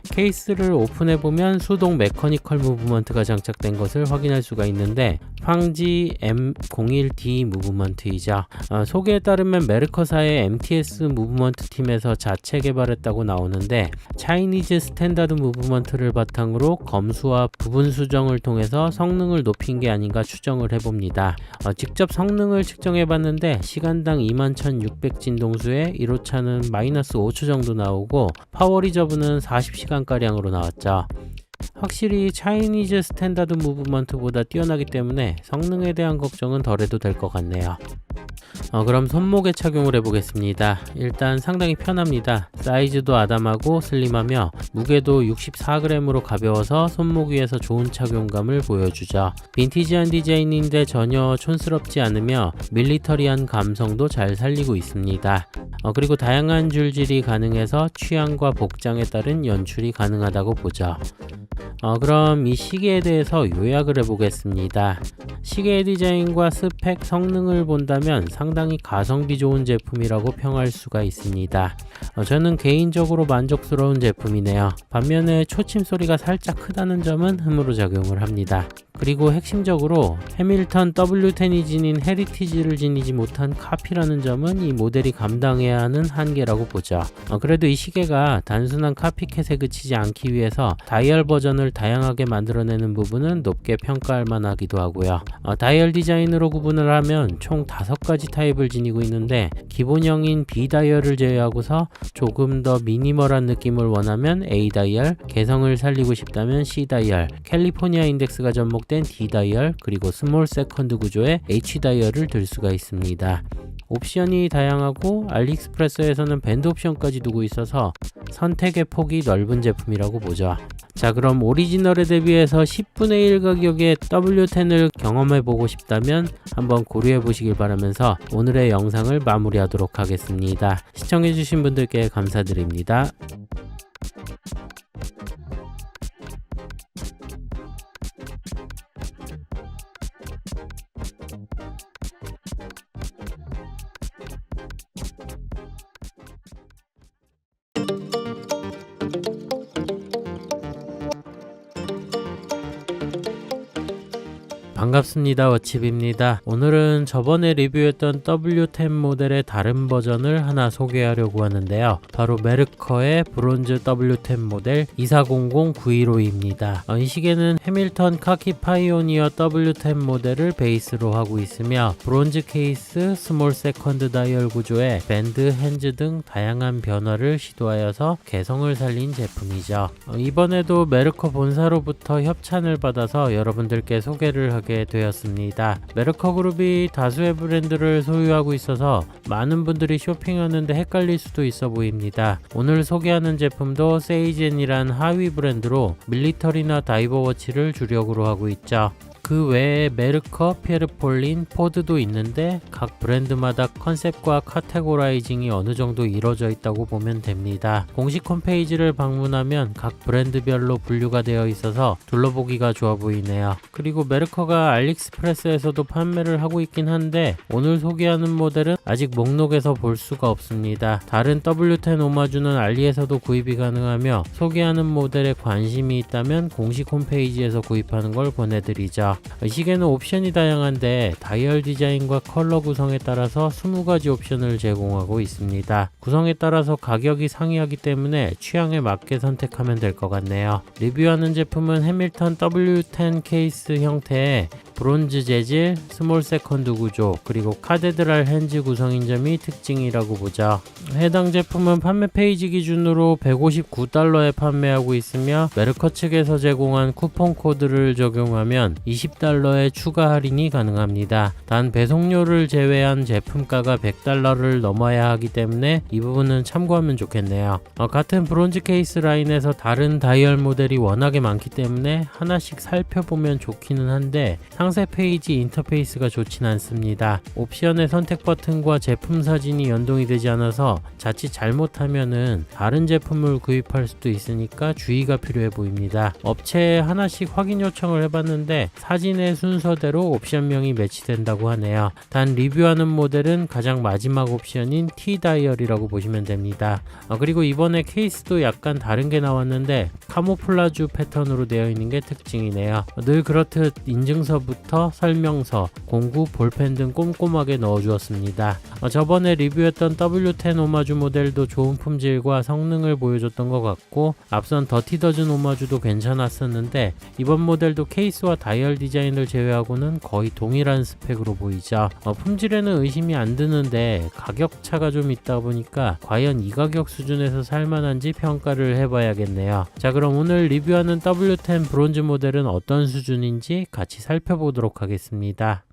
케이스를 오픈해보면 수동 메커니컬 무브먼트가 장착된 것을 확인할 수가 있는데 팡지 M01D 무브먼트이죠. 소개에 따르면 메르커사의 MTS 무브먼트 팀에서 자체 개발했다고 나오는데 차이니즈 스탠다드 무브먼트를 바탕으로 검수와 부분 수정을 통해서 성능을 높인 게 아닌가 추정을 해봅니다. 직접 성능을 측정해봤는데 시간당 21,600 진동수에 1호차는 마이너스 5초 정도 나오고 파워 리저브는 40시간가량으로 나왔죠. 확실히 차이니즈 스탠다드 무브먼트보다 뛰어나기 때문에 성능에 대한 걱정은 덜해도 될 것 같네요. 그럼 손목에 착용을 해보겠습니다. 일단 상당히 편합니다. 사이즈도 아담하고 슬림하며 무게도 64g으로 가벼워서 손목 위에서 좋은 착용감을 보여주죠. 빈티지한 디자인인데 전혀 촌스럽지 않으며 밀리터리한 감성도 잘 살리고 있습니다. 그리고 다양한 줄질이 가능해서 취향과 복장에 따른 연출이 가능하다고 보죠. 그럼 이 시계에 대해서 요약을 해보겠습니다. 시계의 디자인과 스펙, 성능을 본다면 상당히 가성비 좋은 제품이라고 평할 수가 있습니다. 저는 개인적으로 만족스러운 제품이네요. 반면에 초침 소리가 살짝 크다는 점은 흠으로 작용을 합니다. 그리고 핵심적으로 해밀턴 W10이 지닌 헤리티지를 지니지 못한 카피라는 점은 이 모델이 감당해야 하는 한계라고 보죠. 그래도 이 시계가 단순한 카피캣에 그치지 않기 위해서 다이얼 버전을 다양하게 만들어내는 부분은 높게 평가할 만하기도 하고요. 다이얼 디자인으로 구분을 하면 총 5가지 타입을 지니고 있는데 기본형인 B 다이얼을 제외하고서 조금 더 미니멀한 느낌을 원하면 A 다이얼, 개성을 살리고 싶다면 C 다이얼, 캘리포니아 인덱스가 접목된 D 다이얼, 그리고 스몰 세컨드 구조의 H 다이얼을 들 수가 있습니다. 옵션이 다양하고 알리익스프레스에서는 밴드 옵션까지 두고 있어서 선택의 폭이 넓은 제품이라고 보죠. 자, 그럼 오리지널에 대비해서 10분의 1 가격의 W10을 경험해보고 싶다면 한번 고려해보시길 바라면서 오늘의 영상을 마무리하도록 하겠습니다. 시청해주신 분들께 감사드립니다. 반갑습니다. 워칩입니다. 오늘은 저번에 리뷰했던 W10 모델의 다른 버전을 하나 소개하려고 하는데요. 바로 메르커의 브론즈 W10 모델 2400-915입니다. 이 시계는 해밀턴 카키 파이오니어 W10 모델을 베이스로 하고 있으며 브론즈 케이스, 스몰 세컨드 다이얼 구조의 밴드, 핸즈 등 다양한 변화를 시도하여서 개성을 살린 제품이죠. 이번에도 메르커 본사로부터 협찬을 받아서 여러분들께 소개를 하게 되었습니다. 메르커 그룹이 다수의 브랜드를 소유하고 있어서 많은 분들이 쇼핑하는데 헷갈릴 수도 있어 보입니다. 오늘 소개하는 제품도 세이젠이란 하위 브랜드로 밀리터리나 다이버 워치를 주력으로 하고 있죠. 그 외에 메르커, 피에르폴린, 포드도 있는데 각 브랜드마다 컨셉과 카테고라이징이 어느 정도 이루어져 있다고 보면 됩니다. 공식 홈페이지를 방문하면 각 브랜드별로 분류가 되어 있어서 둘러보기가 좋아 보이네요. 그리고 메르커가 알리익스프레스에서도 판매를 하고 있긴 한데 오늘 소개하는 모델은 아직 목록에서 볼 수가 없습니다. 다른 W10 오마주는 알리에서도 구입이 가능하며 소개하는 모델에 관심이 있다면 공식 홈페이지에서 구입하는 걸 권해드리죠. 이 시계는 옵션이 다양한데 다이얼 디자인과 컬러 구성에 따라서 20가지 옵션을 제공하고 있습니다. 구성에 따라서 가격이 상이하기 때문에 취향에 맞게 선택하면 될 것 같네요. 리뷰하는 제품은 해밀턴 W10 케이스 형태의 브론즈 재질, 스몰 세컨드 구조, 그리고 카데드랄 핸즈 구성인 점이 특징이라고 보죠. 해당 제품은 판매 페이지 기준으로 $159에 판매하고 있으며 메르커 측에서 제공한 쿠폰 코드를 적용하면 $20의 추가 할인이 가능합니다. 단 배송료를 제외한 제품가가 $100를 넘어야 하기 때문에 이 부분은 참고하면 좋겠네요. 같은 브론즈 케이스 라인에서 다른 다이얼 모델이 워낙에 많기 때문에 하나씩 살펴보면 좋기는 한데 상세 페이지 인터페이스가 좋진 않습니다. 옵션의 선택 버튼과 제품 사진이 연동이 되지 않아서 자칫 잘못하면은 다른 제품을 구입할 수도 있으니까 주의가 필요해 보입니다. 업체에 하나씩 확인 요청을 해봤는데 사진의 순서대로 옵션명이 매치된다고 하네요. 단 리뷰하는 모델은 가장 마지막 옵션인 T 다이얼이라고 보시면 됩니다. 그리고 이번에 케이스도 약간 다른 게 나왔는데 카모플라주 패턴으로 되어 있는 게 특징이네요. 늘 그렇듯 인증서부터 설명서, 공구, 볼펜 등 꼼꼼하게 넣어주었습니다. 저번에 리뷰했던 W10 오마주 모델도 좋은 품질과 성능을 보여줬던 것 같고 앞선 더티 더즌 오마주도 괜찮았었는데 이번 모델도 케이스와 다이얼 디자인을 제외하고는 거의 동일한 스펙으로 보이죠. 품질에는 의심이 안 드는데 가격 차가 좀 있다 보니까 과연 이 가격 수준에서 살만한지 평가를 해봐야겠네요. 자, 그럼 오늘 리뷰하는 W10 브론즈 모델은 어떤 수준인지 같이 살펴보도록 하겠습니다.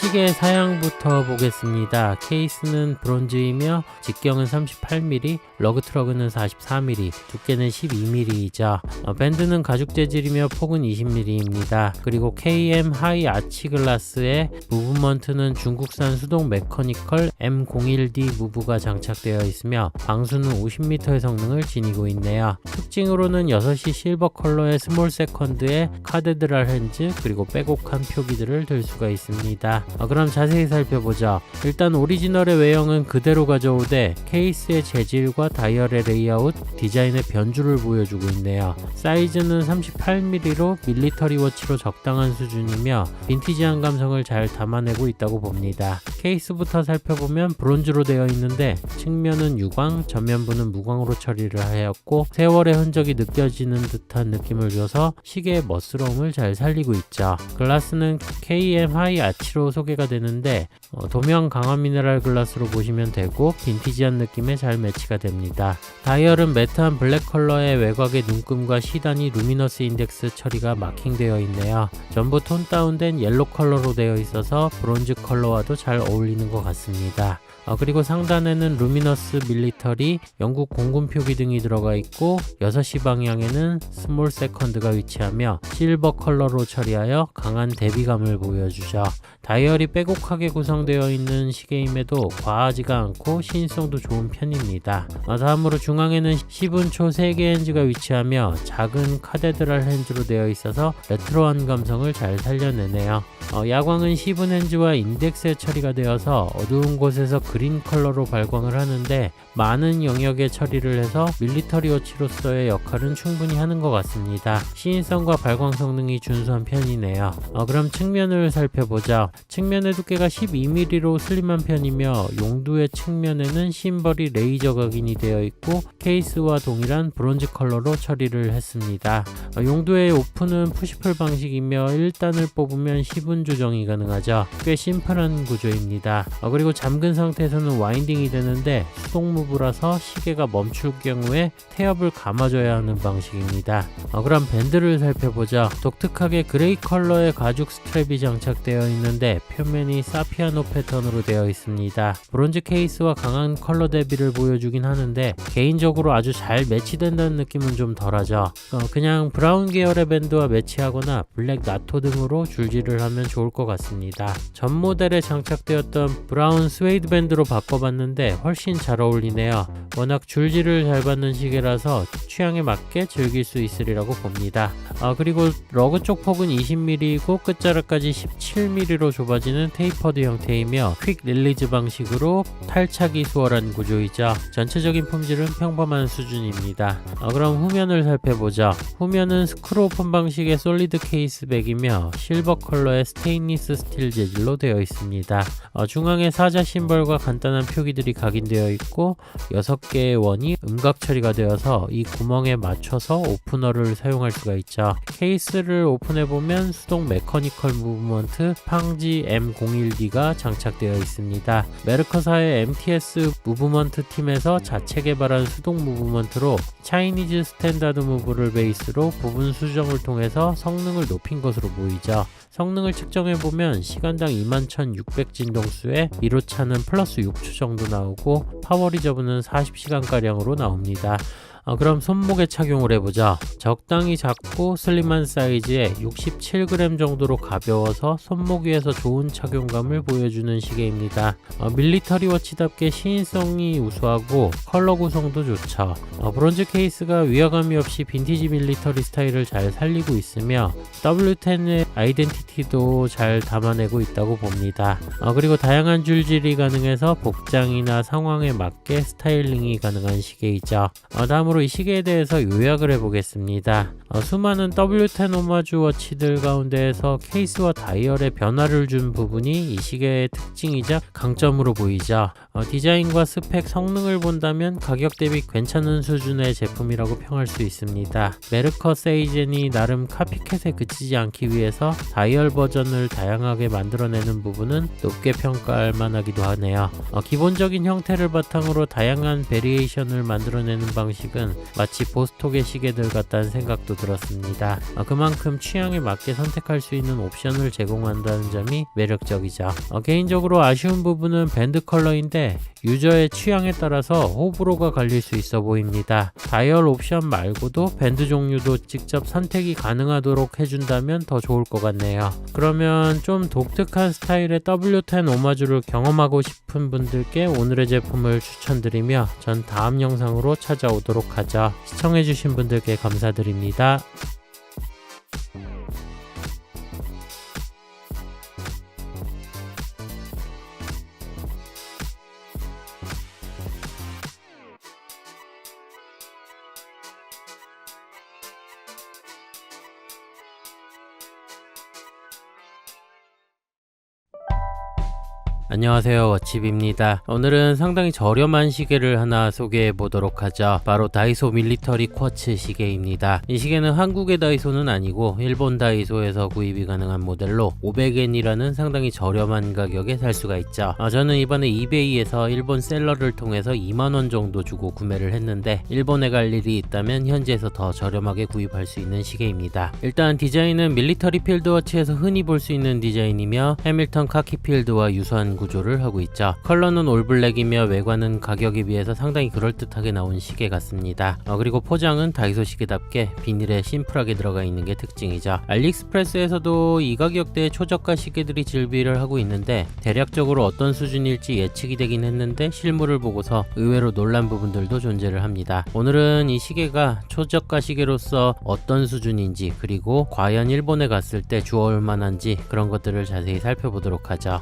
시계 사양부터 보겠습니다. 케이스는 브론즈이며 직경은 38mm, 러그 트러그는 44mm, 두께는 12mm이죠. 밴드는 가죽 재질이며 폭은 20mm입니다. 그리고 KM 하이 아치 글라스에 무브먼트는 중국산 수동 메커니컬 M01D 무브가 장착되어 있으며 방수는 50m의 성능을 지니고 있네요. 특징으로는 6시 실버 컬러의 스몰 세컨드에 카데드랄 핸즈 그리고 빼곡한 표기들을 들 수가 있습니다. 그럼 자세히 살펴보자. 일단 오리지널의 외형은 그대로 가져오되 케이스의 재질과 다이얼의 레이아웃, 디자인의 변주를 보여주고 있네요. 사이즈는 38mm로 밀리터리 워치로 적당한 수준이며 빈티지한 감성을 잘 담아내고 있다고 봅니다. 케이스부터 살펴보면 브론즈로 되어 있는데 측면은 유광, 전면부는 무광으로 처리를 하였고 세월의 흔적이 느껴지는 듯한 느낌을 줘서 시계의 멋스러움을 잘 살리고 있죠. 글라스는 KM 하이 아치로 소개가 되는데 도면 강화 미네랄 글라스로 보시면 되고 빈티지한 느낌에 잘 매치가 됩니다. 다이얼은 매트한 블랙 컬러의 외곽의 눈금과 시단이 루미너스 인덱스 처리가 마킹되어 있네요. 전부 톤 다운된 옐로 컬러로 되어 있어서 브론즈 컬러와도 잘 어울리는 것 같습니다. 그리고 상단에는 루미너스 밀리터리, 영국 공군 표기 등이 들어가 있고 6시 방향에는 스몰 세컨드가 위치하며 실버 컬러로 처리하여 강한 대비감을 보여주죠. 다이얼이 빼곡하게 구성되어 있는 시계임에도 과하지가 않고 시인성도 좋은 편입니다. 다음으로 중앙에는 10운초 3개 핸즈가 위치하며 작은 카데드랄 핸즈로 되어 있어서 레트로한 감성을 잘 살려내네요. 야광은 10운 핸즈와 인덱스에 처리가 되어서 어두운 곳에서 그린 컬러로 발광을 하는데 많은 영역에 처리를 해서 밀리터리 워치로서의 역할은 충분히 하는 것 같습니다. 시인성과 발광 성능이 준수한 편이네요. 그럼 측면을 살펴보자. 측면의 두께가 12mm로 슬림한 편이며 용두의 측면에는 심벌이 레이저 각인이 되어 있고 케이스와 동일한 브론즈 컬러로 처리를 했습니다. 용두의 오픈은 푸시풀 방식이며 1단을 뽑으면 10운 조정이 가능하죠. 꽤 심플한 구조입니다. 그리고 잠근 상태에서는 와인딩이 되는데 수동 무브라서 시계가 멈출 경우에 태엽을 감아줘야 하는 방식입니다. 그럼 밴드를 살펴보자. 독특하게 그레이 컬러의 가죽 스트랩이 장착되어 있는데 표면이 사피아노 패턴으로 되어 있습니다. 브론즈 케이스와 강한 컬러 대비를 보여주긴 하는데 개인적으로 아주 잘 매치된다는 느낌은 좀 덜하죠. 그냥 브라운 계열의 밴드와 매치하거나 블랙 나토 등으로 줄질을 하면 좋을 것 같습니다. 전 모델에 장착되었던 브라운 스웨이드 밴드로 바꿔봤는데 훨씬 잘 어울리네요. 워낙 줄질을 잘 받는 시계라서 취향에 맞게 즐길 수 있으리라고 봅니다. 그리고 러그 쪽 폭은 20mm이고 끝자락까지 17mm로 좁아지는 테이퍼드 형태이며 퀵 릴리즈 방식으로 탈착이 수월한 구조이죠. 전체적인 품질은 평범한 수준입니다. 그럼 후면을 살펴보죠. 후면은 스크루 오픈 방식의 솔리드 케이스백이며 실버 컬러의 스테인리스 스틸 재질로 되어 있습니다. 중앙에 사자 심벌과 간단한 표기들이 각인되어 있고 6개의 원이 음각 처리가 되어서 이 구멍에 맞춰서 오프너를 사용할 수가 있죠. 케이스를 오픈해보면 수동 메커니컬 무브먼트 팡지 M01D가 장착되어 있습니다. 메르커사의 MTS 무브먼트 팀에서 자체 개발한 수동 무브먼트로 차이니즈 스탠다드 무브를 베이스로 부분 수정을 통해서 성능을 높인 것으로 보이죠. 성능을 측정해보면 시간당 21,600 진동수에 미로차는 플러스 6초 정도 나오고 파워 리저브는 40시간가량으로 나옵니다. 그럼 손목에 착용을 해보자. 적당히 작고 슬림한 사이즈에 67g 정도로 가벼워서 손목 위에서 좋은 착용감을 보여주는 시계입니다. 밀리터리 워치답게 시인성이 우수하고 컬러 구성도 좋죠. 브론즈 케이스가 위화감이 없이 빈티지 밀리터리 스타일을 잘 살리고 있으며 W10의 아이덴티티도 잘 담아내고 있다고 봅니다. 그리고 다양한 줄질이 가능해서 복장이나 상황에 맞게 스타일링이 가능한 시계이죠. 다음으로 이 시계에 대해서 요약을 해보겠습니다. 수많은 W10 오마주 워치들 가운데에서 케이스와 다이얼에 변화를 준 부분이 이 시계의 특징이자 강점으로 보이죠. 디자인과 스펙, 성능을 본다면 가격 대비 괜찮은 수준의 제품이라고 평할 수 있습니다. 메르커 세이젠이 나름 카피캣에 그치지 않기 위해서 다이얼 버전을 다양하게 만들어내는 부분은 높게 평가할 만하기도 하네요. 기본적인 형태를 바탕으로 다양한 베리에이션을 만들어내는 방식은 마치 보스톡의 시계들 같다는 생각도 들었습니다. 그만큼 취향에 맞게 선택할 수 있는 옵션을 제공한다는 점이 매력적이죠. 개인적으로 아쉬운 부분은 밴드 컬러인데 유저의 취향에 따라서 호불호가 갈릴 수 있어 보입니다. 다이얼 옵션 말고도 밴드 종류도 직접 선택이 가능하도록 해준다면 더 좋을 것 같네요. 그러면 좀 독특한 스타일의 W10 오마주를 경험하고 싶은 분들께 오늘의 제품을 추천드리며 전 다음 영상으로 찾아오도록 하죠. 시청해주신 분들께 감사드립니다. 안녕하세요, 워칩입니다. 오늘은 상당히 저렴한 시계를 하나 소개해 보도록 하죠. 바로 다이소 밀리터리 쿼츠 시계입니다. 이 시계는 한국의 다이소는 아니고 일본 다이소에서 구입이 가능한 모델로 500엔이라는 상당히 저렴한 가격에 살 수가 있죠. 저는 이번에 이베이에서 일본 셀러를 통해서 2만원 정도 주고 구매를 했는데 일본에 갈 일이 있다면 현지에서 더 저렴하게 구입할 수 있는 시계입니다. 일단 디자인은 밀리터리 필드워치에서 흔히 볼 수 있는 디자인이며 해밀턴 카키필드와 유사한 구조를 하고 있죠. 컬러는 올블랙이며 외관은 가격에 비해서 상당히 그럴듯하게 나온 시계 같습니다. 그리고 포장은 다이소 시계답게 비닐에 심플하게 들어가 있는 게 특징이죠. 알리익스프레스에서도 이 가격대의 초저가 시계들이 즐비를 하고 있는데 대략적으로 어떤 수준일지 예측이 되긴 했는데 실물을 보고서 의외로 놀란 부분들도 존재를 합니다. 오늘은 이 시계가 초저가 시계로서 어떤 수준인지 그리고 과연 일본에 갔을 때 주워올 만한지 그런 것들을 자세히 살펴보도록 하죠.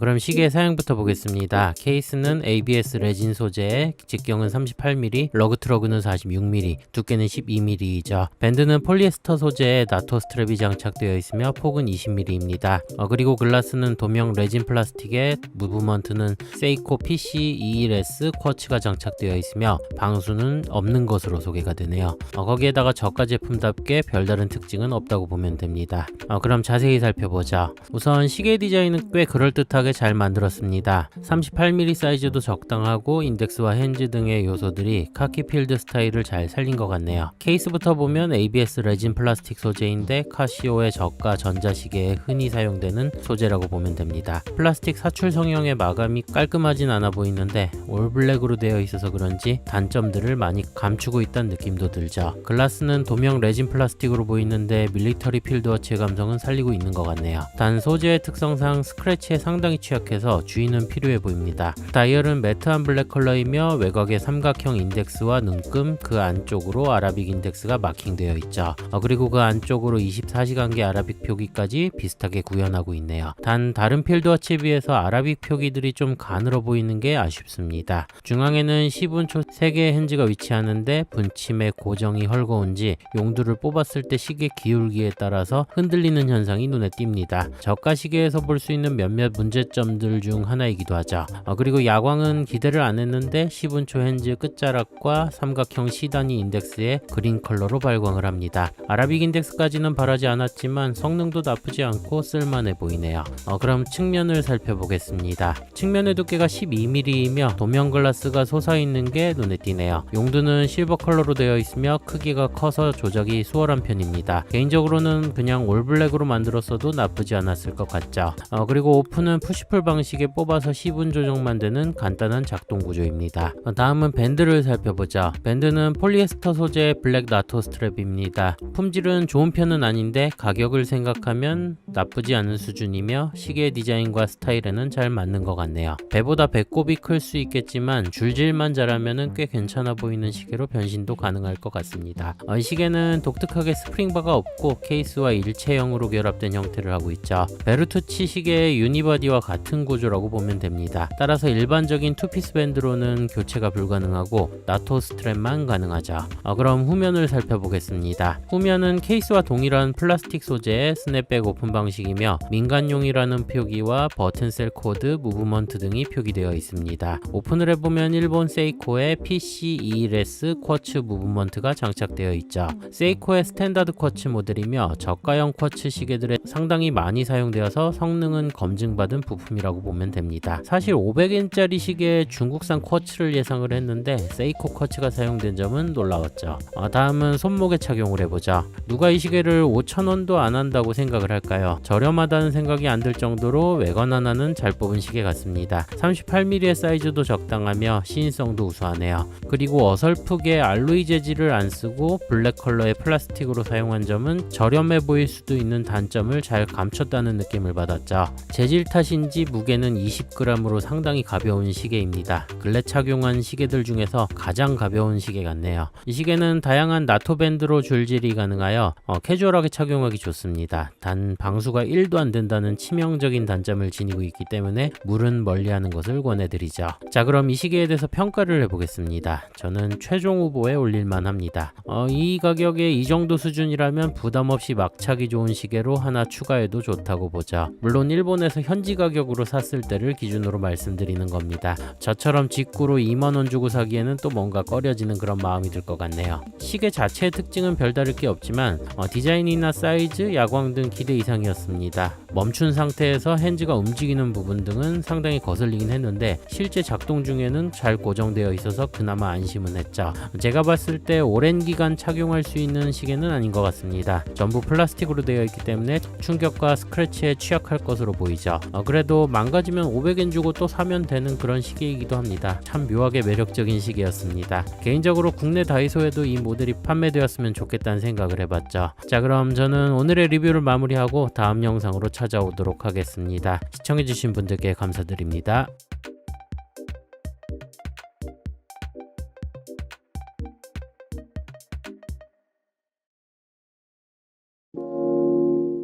그럼 시계 사양부터 보겠습니다. 케이스는 ABS 레진 소재에 직경은 38mm, 러그 트러그는 46mm, 두께는 12mm이죠. 밴드는 폴리에스터 소재에 나토 스트랩이 장착되어 있으며 폭은 20mm입니다. 그리고 글라스는 도명 레진 플라스틱에 무브먼트는 세이코 PC21S 쿼츠가 장착되어 있으며 방수는 없는 것으로 소개가 되네요. 거기에다가 저가 제품답게 별다른 특징은 없다고 보면 됩니다. 그럼 자세히 살펴보자. 우선 시계 디자인은 꽤 그럴듯한 비슷하게 잘 만들었습니다. 38mm 사이즈도 적당하고 인덱스와 핸즈 등의 요소들이 카키필드 스타일을 잘 살린 것 같네요. 케이스부터 보면 ABS 레진 플라스틱 소재인데 카시오의 저가 전자시계에 흔히 사용되는 소재라고 보면 됩니다. 플라스틱 사출 성형의 마감이 깔끔하진 않아 보이는데 올블랙으로 되어 있어서 그런지 단점들을 많이 감추고 있다는 느낌도 들죠. 글라스는 도명 레진 플라스틱으로 보이는데 밀리터리 필드워치의 감성은 살리고 있는 것 같네요. 단 소재의 특성상 스크래치에 상당히 취약해서 주의는 필요해 보입니다. 다이얼은 매트한 블랙 컬러이며 외곽에 삼각형 인덱스와 눈금, 그 안쪽으로 아라빅 인덱스가 마킹되어 있죠. 그리고 그 안쪽으로 24시간계 아라빅 표기까지 비슷하게 구현하고 있네요. 단 다른 필드워치에 비해서 아라빅 표기들이 좀 가늘어 보이는 게 아쉽습니다. 중앙에는 10분초 3개의 핸즈가 위치하는데 분침의 고정이 헐거운지 용두를 뽑았을 때 시계 기울기에 따라서 흔들리는 현상이 눈에 띕니다. 저가 시계에서 볼 수 있는 몇몇 문제점들 중 하나이기도 하죠. 그리고 야광은 기대를 안 했는데 10분초 핸즈 끝자락과 삼각형 시단위 인덱스에 그린 컬러로 발광을 합니다. 아라빅 인덱스까지는 바라지 않았지만 성능도 나쁘지 않고 쓸만해 보이네요. 그럼 측면을 살펴보겠습니다. 측면의 두께가 12mm이며 도면 글라스가 솟아있는 게 눈에 띄네요. 용두는 실버 컬러로 되어 있으며 크기가 커서 조작이 수월한 편입니다. 개인적으로는 그냥 올블랙으로 만들었어도 나쁘지 않았을 것 같죠. 그리고 오픈은 푸시풀 방식에 뽑아서 10분 조정만 되는 간단한 작동 구조입니다. 다음은 밴드를 살펴보죠. 밴드는 폴리에스터 소재의 블랙 나토 스트랩입니다. 품질은 좋은 편은 아닌데 가격을 생각하면 나쁘지 않은 수준이며 시계 디자인과 스타일에는 잘 맞는 것 같네요. 배보다 배꼽이 클 수 있겠지만 줄질만 잘하면 꽤 괜찮아 보이는 시계로 변신도 가능할 것 같습니다. 이 시계는 독특하게 스프링바가 없고 케이스와 일체형으로 결합된 형태를 하고 있죠. 베르투치 시계의 유니바디와 같은 구조라고 보면 됩니다. 따라서 일반적인 투피스 밴드로는 교체가 불가능하고 나토 스트랩만 가능하죠. 그럼 후면을 살펴보겠습니다. 후면은 케이스와 동일한 플라스틱 소재의 스냅백 오픈 방식이며 민간용이라는 표기와 버튼셀 코드, 무브먼트 등이 표기되어 있습니다. 오픈을 해보면 일본 세이코의 PC21S 쿼츠 무브먼트가 장착되어 있죠. 세이코의 스탠다드 쿼츠 모델이며 저가형 쿼츠 시계들에 상당히 많이 사용되어서 성능은 검증받은 부품이라고 보면 됩니다. 사실 500엔짜리 시계에 중국산 쿼츠를 예상을 했는데 세이코 쿼츠가 사용된 점은 놀라웠죠. 다음은 손목에 착용을 해보죠. 누가 이 시계를 5,000원도 안 한다고 생각을 할까요? 저렴하다는 생각이 안 들 정도로 외관 하나는 잘 뽑은 시계 같습니다. 38mm의 사이즈도 적당하며 시인성도 우수하네요. 그리고 어설프게 알로이 재질을 안 쓰고 블랙 컬러의 플라스틱으로 사용한 점은 저렴해 보일 수도 있는 단점을 잘 감췄다는 느낌을 받았죠. 재질 탓인지 무게는 20g으로 상당히 가벼운 시계입니다. 근래 착용한 시계들 중에서 가장 가벼운 시계 같네요. 이 시계는 다양한 나토 밴드로 줄질이 가능하여 캐주얼하게 착용하기 좋습니다. 단 방수가 1도 안 된다는 치명적인 단점을 지니고 있기 때문에 물은 멀리하는 것을 권해드리죠. 자, 그럼 이 시계에 대해서 평가를 해보겠습니다. 저는 최종 후보에 올릴만 합니다. 이 가격에 이 정도 수준이라면 부담없이 막차기 좋은 시계로 하나 추가해도 좋다고 보죠. 물론 일본에서 현지 가격으로 샀을 때를 기준으로 말씀드리는 겁니다. 저처럼 직구로 2만원 주고 사기에는 또 뭔가 꺼려지는 그런 마음이 들 것 같네요. 시계 자체의 특징은 별다를 게 없지만 디자인이나 사이즈, 야광 등 기대 이상이었습니다. 멈춘 상태에서 핸즈가 움직이는 부분 등은 상당히 거슬리긴 했는데 실제 작동 중에는 잘 고정되어 있어서 그나마 안심은 했죠. 제가 봤을 때 오랜 기간 착용할 수 있는 시계는 아닌 것 같습니다. 전부 플라스틱으로 되어 있기 때문에 충격과 스크래치에 취약할 것으로 보이죠. 그래도 망가지면 500엔 주고 또 사면 되는 그런 시계이기도 합니다. 참 묘하게 매력적인 시계였습니다. 개인적으로 국내 다이소에도 이 모델이 판매되었으면 좋겠다는 생각을 해봤죠. 자, 그럼 저는 오늘의 리뷰를 마무리하고 다음 영상으로 찾아오도록 하겠습니다. 시청해주신 분들께 감사드립니다.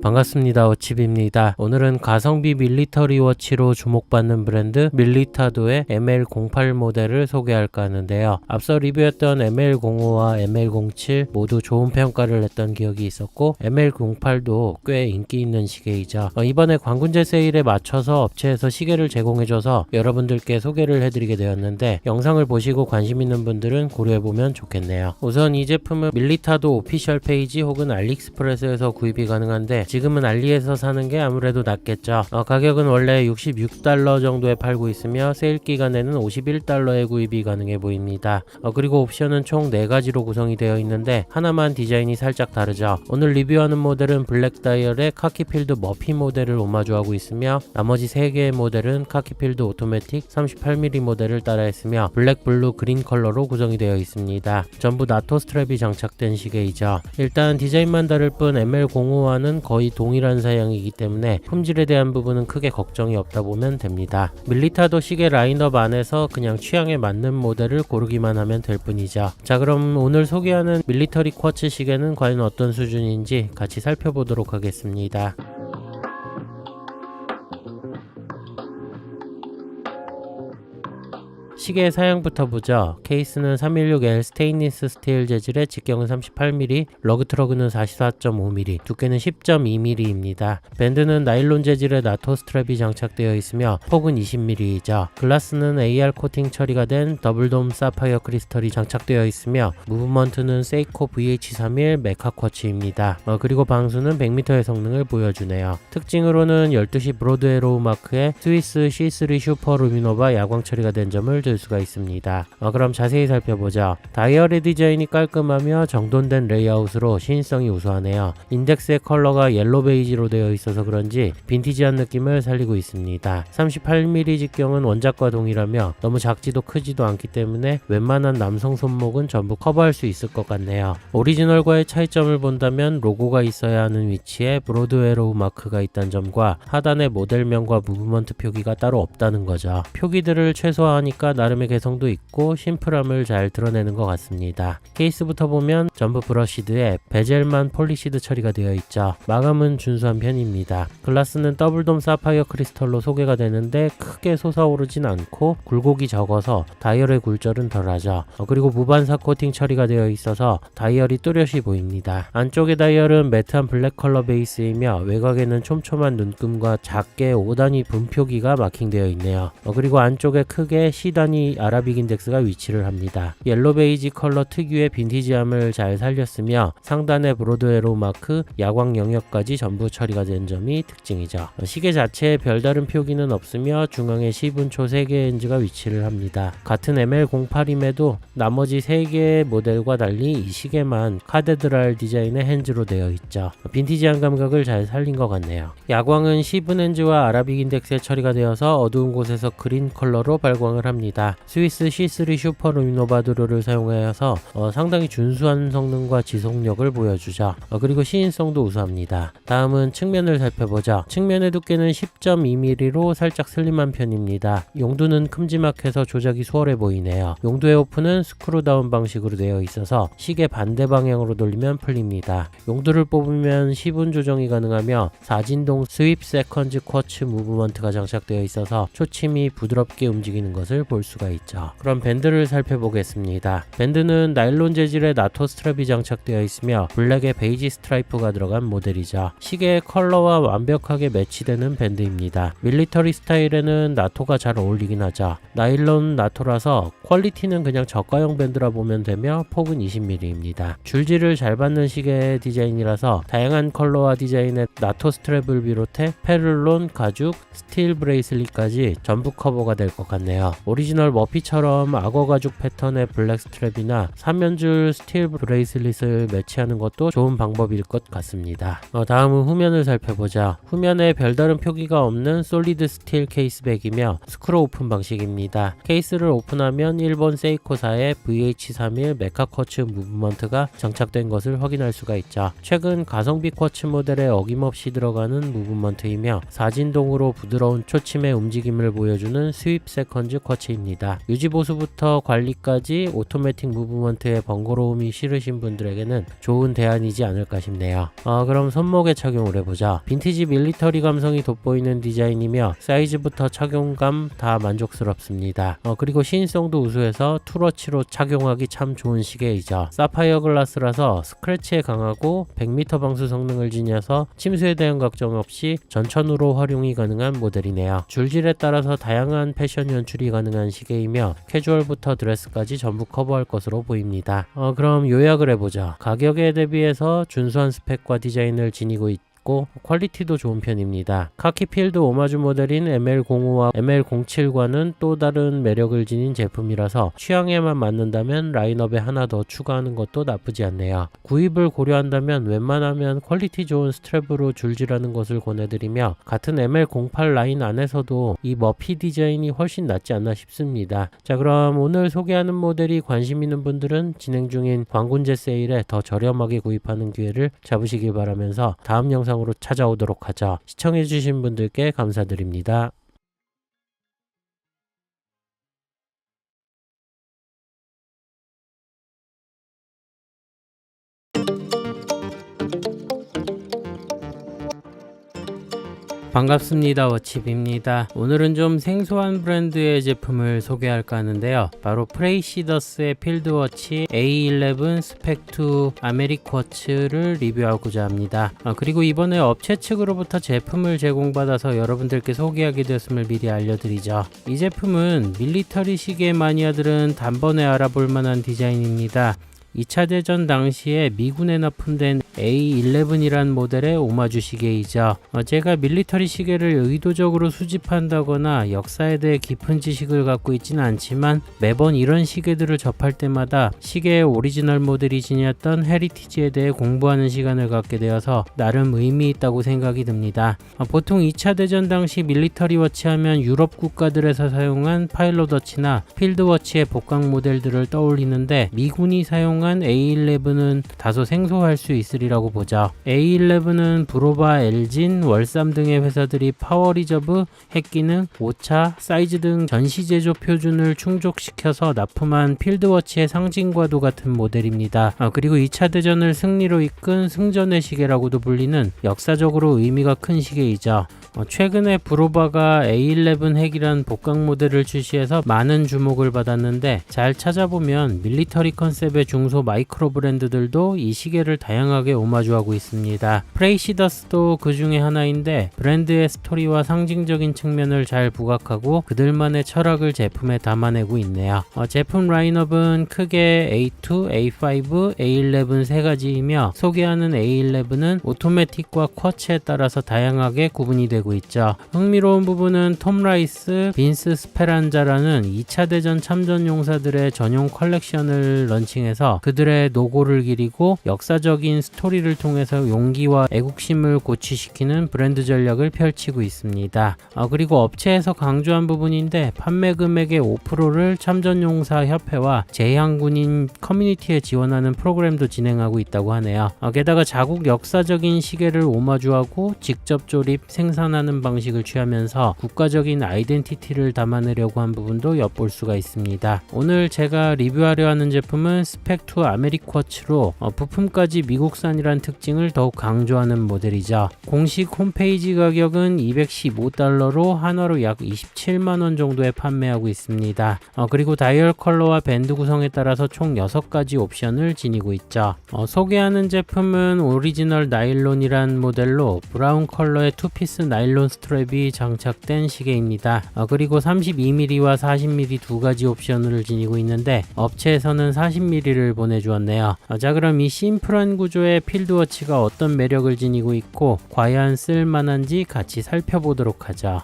반갑습니다. 오칩입니다. 오늘은 가성비 밀리터리 워치로 주목받는 브랜드 밀리타도의 ML08 모델을 소개할까 하는데요. 앞서 리뷰했던 ML05와 ML07 모두 좋은 평가를 했던 기억이 있었고 ML08도 꽤 인기 있는 시계이죠. 이번에 관군제 세일에 맞춰서 업체에서 시계를 제공해줘서 여러분들께 소개를 해드리게 되었는데 영상을 보시고 관심 있는 분들은 고려해보면 좋겠네요. 우선 이 제품은 밀리타도 오피셜 페이지 혹은 알리익스프레스에서 구입이 가능한데 지금은 알리에서 사는 게 아무래도 낫겠죠. 가격은 원래 $66 정도에 팔고 있으며 세일 기간에는 $51에 구입이 가능해 보입니다. 그리고 옵션은 총 4가지로 구성이 되어 있는데 하나만 디자인이 살짝 다르죠. 오늘 리뷰하는 모델은 블랙 다이얼의 카키필드 머피 모델을 오마주하고 있으며 나머지 3개의 모델은 카키필드 오토매틱 38mm 모델을 따라했으며 블랙, 블루, 그린 컬러로 구성이 되어 있습니다. 전부 나토 스트랩이 장착된 시계이죠. 일단 디자인만 다를 뿐 ML05와는 거의 동일한 사양이기 때문에 품질에 대한 부분은 크게 걱정이 없다 보면 됩니다. 밀리타도 시계 라인업 안에서 그냥 취향에 맞는 모델을 고르기만 하면 될 뿐이죠. 자, 그럼 오늘 소개하는 밀리터리 쿼츠 시계는 과연 어떤 수준인지 같이 살펴보도록 하겠습니다. 시계의 사양부터 보죠. 케이스는 316L 스테인리스 스틸 재질의 직경은 38mm, 러그 트러그는 44.5mm, 두께는 10.2mm입니다. 밴드는 나일론 재질의 나토 스트랩이 장착되어 있으며 폭은 20mm이죠. 글라스는 AR 코팅 처리가 된 더블돔 사파이어 크리스털이 장착되어 있으며 무브먼트는 세이코 VH31 메카 쿼츠입니다. 그리고 방수는 100m의 성능을 보여주네요. 특징으로는 12시 브로드에로우 마크의 스위스 C3 슈퍼 루미노바 야광 처리가 된 점을 들 수가 있습니다. 그럼 자세히 살펴보죠. 다이얼의 디자인이 깔끔하며 정돈된 레이아웃으로 시인성이 우수하네요. 인덱스의 컬러가 옐로 베이지로 되어 있어서 그런지 빈티지한 느낌을 살리고 있습니다. 38mm 직경은 원작과 동일하며 너무 작지도 크지도 않기 때문에 웬만한 남성 손목은 전부 커버할 수 있을 것 같네요. 오리지널과의 차이점을 본다면 로고가 있어야 하는 위치에 브로드에로우 마크가 있다는 점과 하단에 모델명과 무브먼트 표기가 따로 없다는 거죠. 표기들을 최소화하니까 나름의 개성도 있고 심플함을 잘 드러내는 것 같습니다. 케이스부터 보면 전부 브러시드에 베젤만 폴리시드 처리가 되어 있죠. 마감은 준수한 편입니다. 글라스는 더블돔 사파이어 크리스털로 소개가 되는데 크게 솟아오르진 않고 굴곡이 적어서 다이얼의 굴절은 덜하죠. 그리고 무반사 코팅 처리가 되어 있어서 다이얼이 뚜렷이 보입니다. 안쪽의 다이얼은 매트한 블랙 컬러 베이스이며 외곽에는 촘촘한 눈금과 작게 5단위 분표기가 마킹되어 있네요. 그리고 안쪽에 크게 C단위 아라빅 인덱스가 위치를 합니다. 옐로 베이지 컬러 특유의 빈티지함을 잘 살렸으며 상단의 브로드에로우 마크, 야광 영역까지 전부 처리가 된 점이 특징이죠. 시계 자체에 별다른 표기는 없으며 중앙에 시분초 3개의 핸즈가 위치를 합니다. 같은 ML08임에도 나머지 3개의 모델과 달리 이 시계만 카데드랄 디자인의 핸즈로 되어 있죠. 빈티지한 감각을 잘 살린 것 같네요. 야광은 시분 핸즈와 아라빅 인덱스에 처리가 되어서 어두운 곳에서 그린 컬러로 발광을 합니다. 스위스 C3 슈퍼 루미노바드로를 사용하여서 상당히 준수한 성능과 지속력을 보여주죠. 그리고 시인성도 우수합니다. 다음은 측면을 살펴보죠. 측면의 두께는 10.2mm로 살짝 슬림한 편입니다. 용두는 큼지막해서 조작이 수월해 보이네요. 용두의 오픈은 스크루다운 방식으로 되어 있어서 시계 반대 방향으로 돌리면 풀립니다. 용두를 뽑으면 시분 조정이 가능하며 4진동 스윕 세컨즈 쿼츠 무브먼트가 장착되어 있어서 초침이 부드럽게 움직이는 것을 볼 수가 있죠. 그럼 밴드를 살펴보겠습니다. 밴드는 나일론 재질의 나토 스트랩이 장착되어 있으며 블랙에 베이지 스트라이프가 들어간 모델이죠. 시계의 컬러와 완벽하게 매치되는 밴드입니다. 밀리터리 스타일에는 나토가 잘 어울리긴 하죠. 나일론 나토라서 퀄리티는 그냥 저가형 밴드라 보면 되며 폭은 20mm입니다. 줄지를 잘 받는 시계의 디자인이라서 다양한 컬러와 디자인의 나토 스트랩을 비롯해 페를론, 가죽, 스틸 브레이슬릿까지 전부 커버가 될 것 같네요. 오리지널 머피처럼 악어 가죽 패턴의 블랙 스트랩이나 3연줄 스틸 브레이슬릿을 매치하는 것도 좋은 방법일 것 같습니다. 다음은 후면을 살펴보자. 후면에 별다른 표기가 없는 솔리드 스틸 케이스백이며 스크롤 오픈 방식입니다. 케이스를 오픈하면 일본 세이코사의 VH31 메카 쿼츠 무브먼트가 장착된 것을 확인할 수가 있죠. 최근 가성비 쿼츠 모델에 어김없이 들어가는 무브먼트이며 4진동으로 부드러운 초침의 움직임을 보여주는 스윕 세컨즈 쿼츠입니다. 유지보수부터 관리까지 오토매틱 무브먼트의 번거로움이 싫으신 분들에게는 좋은 대안이지 않을까 싶네요. 그럼 손목에 착용을 해보자. 빈티지 밀리터리 감성이 돋보이는 디자인이며 사이즈부터 착용감 다 만족스럽습니다. 그리고 시인성도 우수해서 투러치로 착용하기 참 좋은 시계이죠. 사파이어 글라스라서 스크래치에 강하고 100m 방수 성능을 지녀서 침수에 대한 걱정 없이 전천후로 활용이 가능한 모델이네요. 줄질에 따라서 다양한 패션 연출이 가능한 시계이며 캐주얼부터 드레스까지 전부 커버할 것으로 보입니다. 그럼 요약을 해보자. 가격에 대비해서 준수한 스펙과 디자인을 지니고 있고 있고 퀄리티도 좋은 편입니다. 카키필드 오마주 모델인 ML05와 ML07과는 또 다른 매력을 지닌 제품이라서 취향에만 맞는다면 라인업에 하나 더 추가하는 것도 나쁘지 않네요. 구입을 고려한다면 웬만하면 퀄리티 좋은 스트랩으로 줄질하는 것을 권해드리며 같은 ML08 라인 안에서도 이 머피 디자인이 훨씬 낫지 않나 싶습니다. 자, 그럼 오늘 소개하는 모델이 관심 있는 분들은 진행 중인 광군제 세일에 더 저렴하게 구입하는 기회를 잡으시길 바라면서 다음 영상으로 찾아오도록 하죠. 시청해주신 분들께 감사드립니다. 반갑습니다. 워칩입니다. 오늘은 좀 생소한 브랜드의 제품을 소개할까 하는데요. 바로 프레이시더스의 필드워치 A11 스펙2 아메리쿼츠를 리뷰하고자 합니다. 그리고 이번에 업체 측으로부터 제품을 제공받아서 여러분들께 소개하게 되었음을 미리 알려드리죠. 이 제품은 밀리터리 시계 마니아들은 단번에 알아볼 만한 디자인입니다. 2차 대전 당시에 미군에 납품된 A11이란 모델의 오마주 시계이죠. 제가 밀리터리 시계를 의도적으로 수집한다거나 역사에 대해 깊은 지식을 갖고 있지는 않지만 매번 이런 시계들을 접할 때마다 시계의 오리지널 모델이 지녔던 헤리티지에 대해 공부하는 시간을 갖게 되어서 나름 의미 있다고 생각이 듭니다. 보통 2차 대전 당시 밀리터리 워치 하면 유럽 국가들에서 사용한 파일럿 워치나 필드 워치의 복강 모델들을 떠올리는데 미군이 사용한 A11은 다소 생소할 수 있으리라고 보죠. A11은 브로바, 엘진, 월삼 등의 회사들이 파워 리저브, 핵기능, 오차, 사이즈 등 전시 제조 표준을 충족시켜서 납품한 필드워치의 상징과도 같은 모델입니다. 그리고 2차 대전을 승리로 이끈 승전의 시계라고도 불리는 역사적으로 의미가 큰 시계이죠. 최근에 브로바가 A11 핵이란 복강 모델을 출시해서 많은 주목을 받았는데 잘 찾아보면 밀리터리 컨셉의 중소 마이크로 브랜드들도 이 시계를 다양하게 오마주하고 있습니다. 프레이시더스도 그 중에 하나인데 브랜드의 스토리와 상징적인 측면을 잘 부각하고 그들만의 철학을 제품에 담아내고 있네요. 제품 라인업은 크게 A2, A5, A11 세 가지이며 소개하는 A11은 오토매틱과 쿼츠에 따라서 다양하게 구분이 되고 있죠. 흥미로운 부분은 톰 라이스, 빈스 스페란자라는 2차 대전 참전 용사들의 전용 컬렉션을 런칭해서 그들의 노고를 기리고 역사적인 스토리를 통해서 용기와 애국심을 고취시키는 브랜드 전략을 펼치고 있습니다. 그리고 업체에서 강조한 부분인데 판매 금액의 5%를 참전용사 협회와 제향군인 커뮤니티에 지원하는 프로그램도 진행하고 있다고 하네요. 게다가 자국 역사적인 시계를 오마주하고 직접 조립, 생산하는 방식을 취하면서 국가적인 아이덴티티를 담아내려고 한 부분도 엿볼 수가 있습니다. 오늘 제가 리뷰하려 하는 제품은 스펙2 아메리쿼츠로 부품까지 미국산이란 특징을 더욱 강조하는 모델이죠. 공식 홈페이지 가격은 $215로 한화로 약 27만원 정도에 판매하고 있습니다. 그리고 다이얼 컬러와 밴드 구성에 따라서 총 6가지 옵션을 지니고 있죠. 소개하는 제품은 오리지널 나일론이란 모델로 브라운 컬러의 투피스 나일론 스트랩이 장착된 시계입니다. 그리고 32mm와 40mm 두 가지 옵션을 지니고 있는데 업체에서는 40mm를 보내주었네요. 자, 그럼 이 심플한 구조의 필드워치가 어떤 매력을 지니고 있고 과연 쓸만한지 같이 살펴보도록 하죠.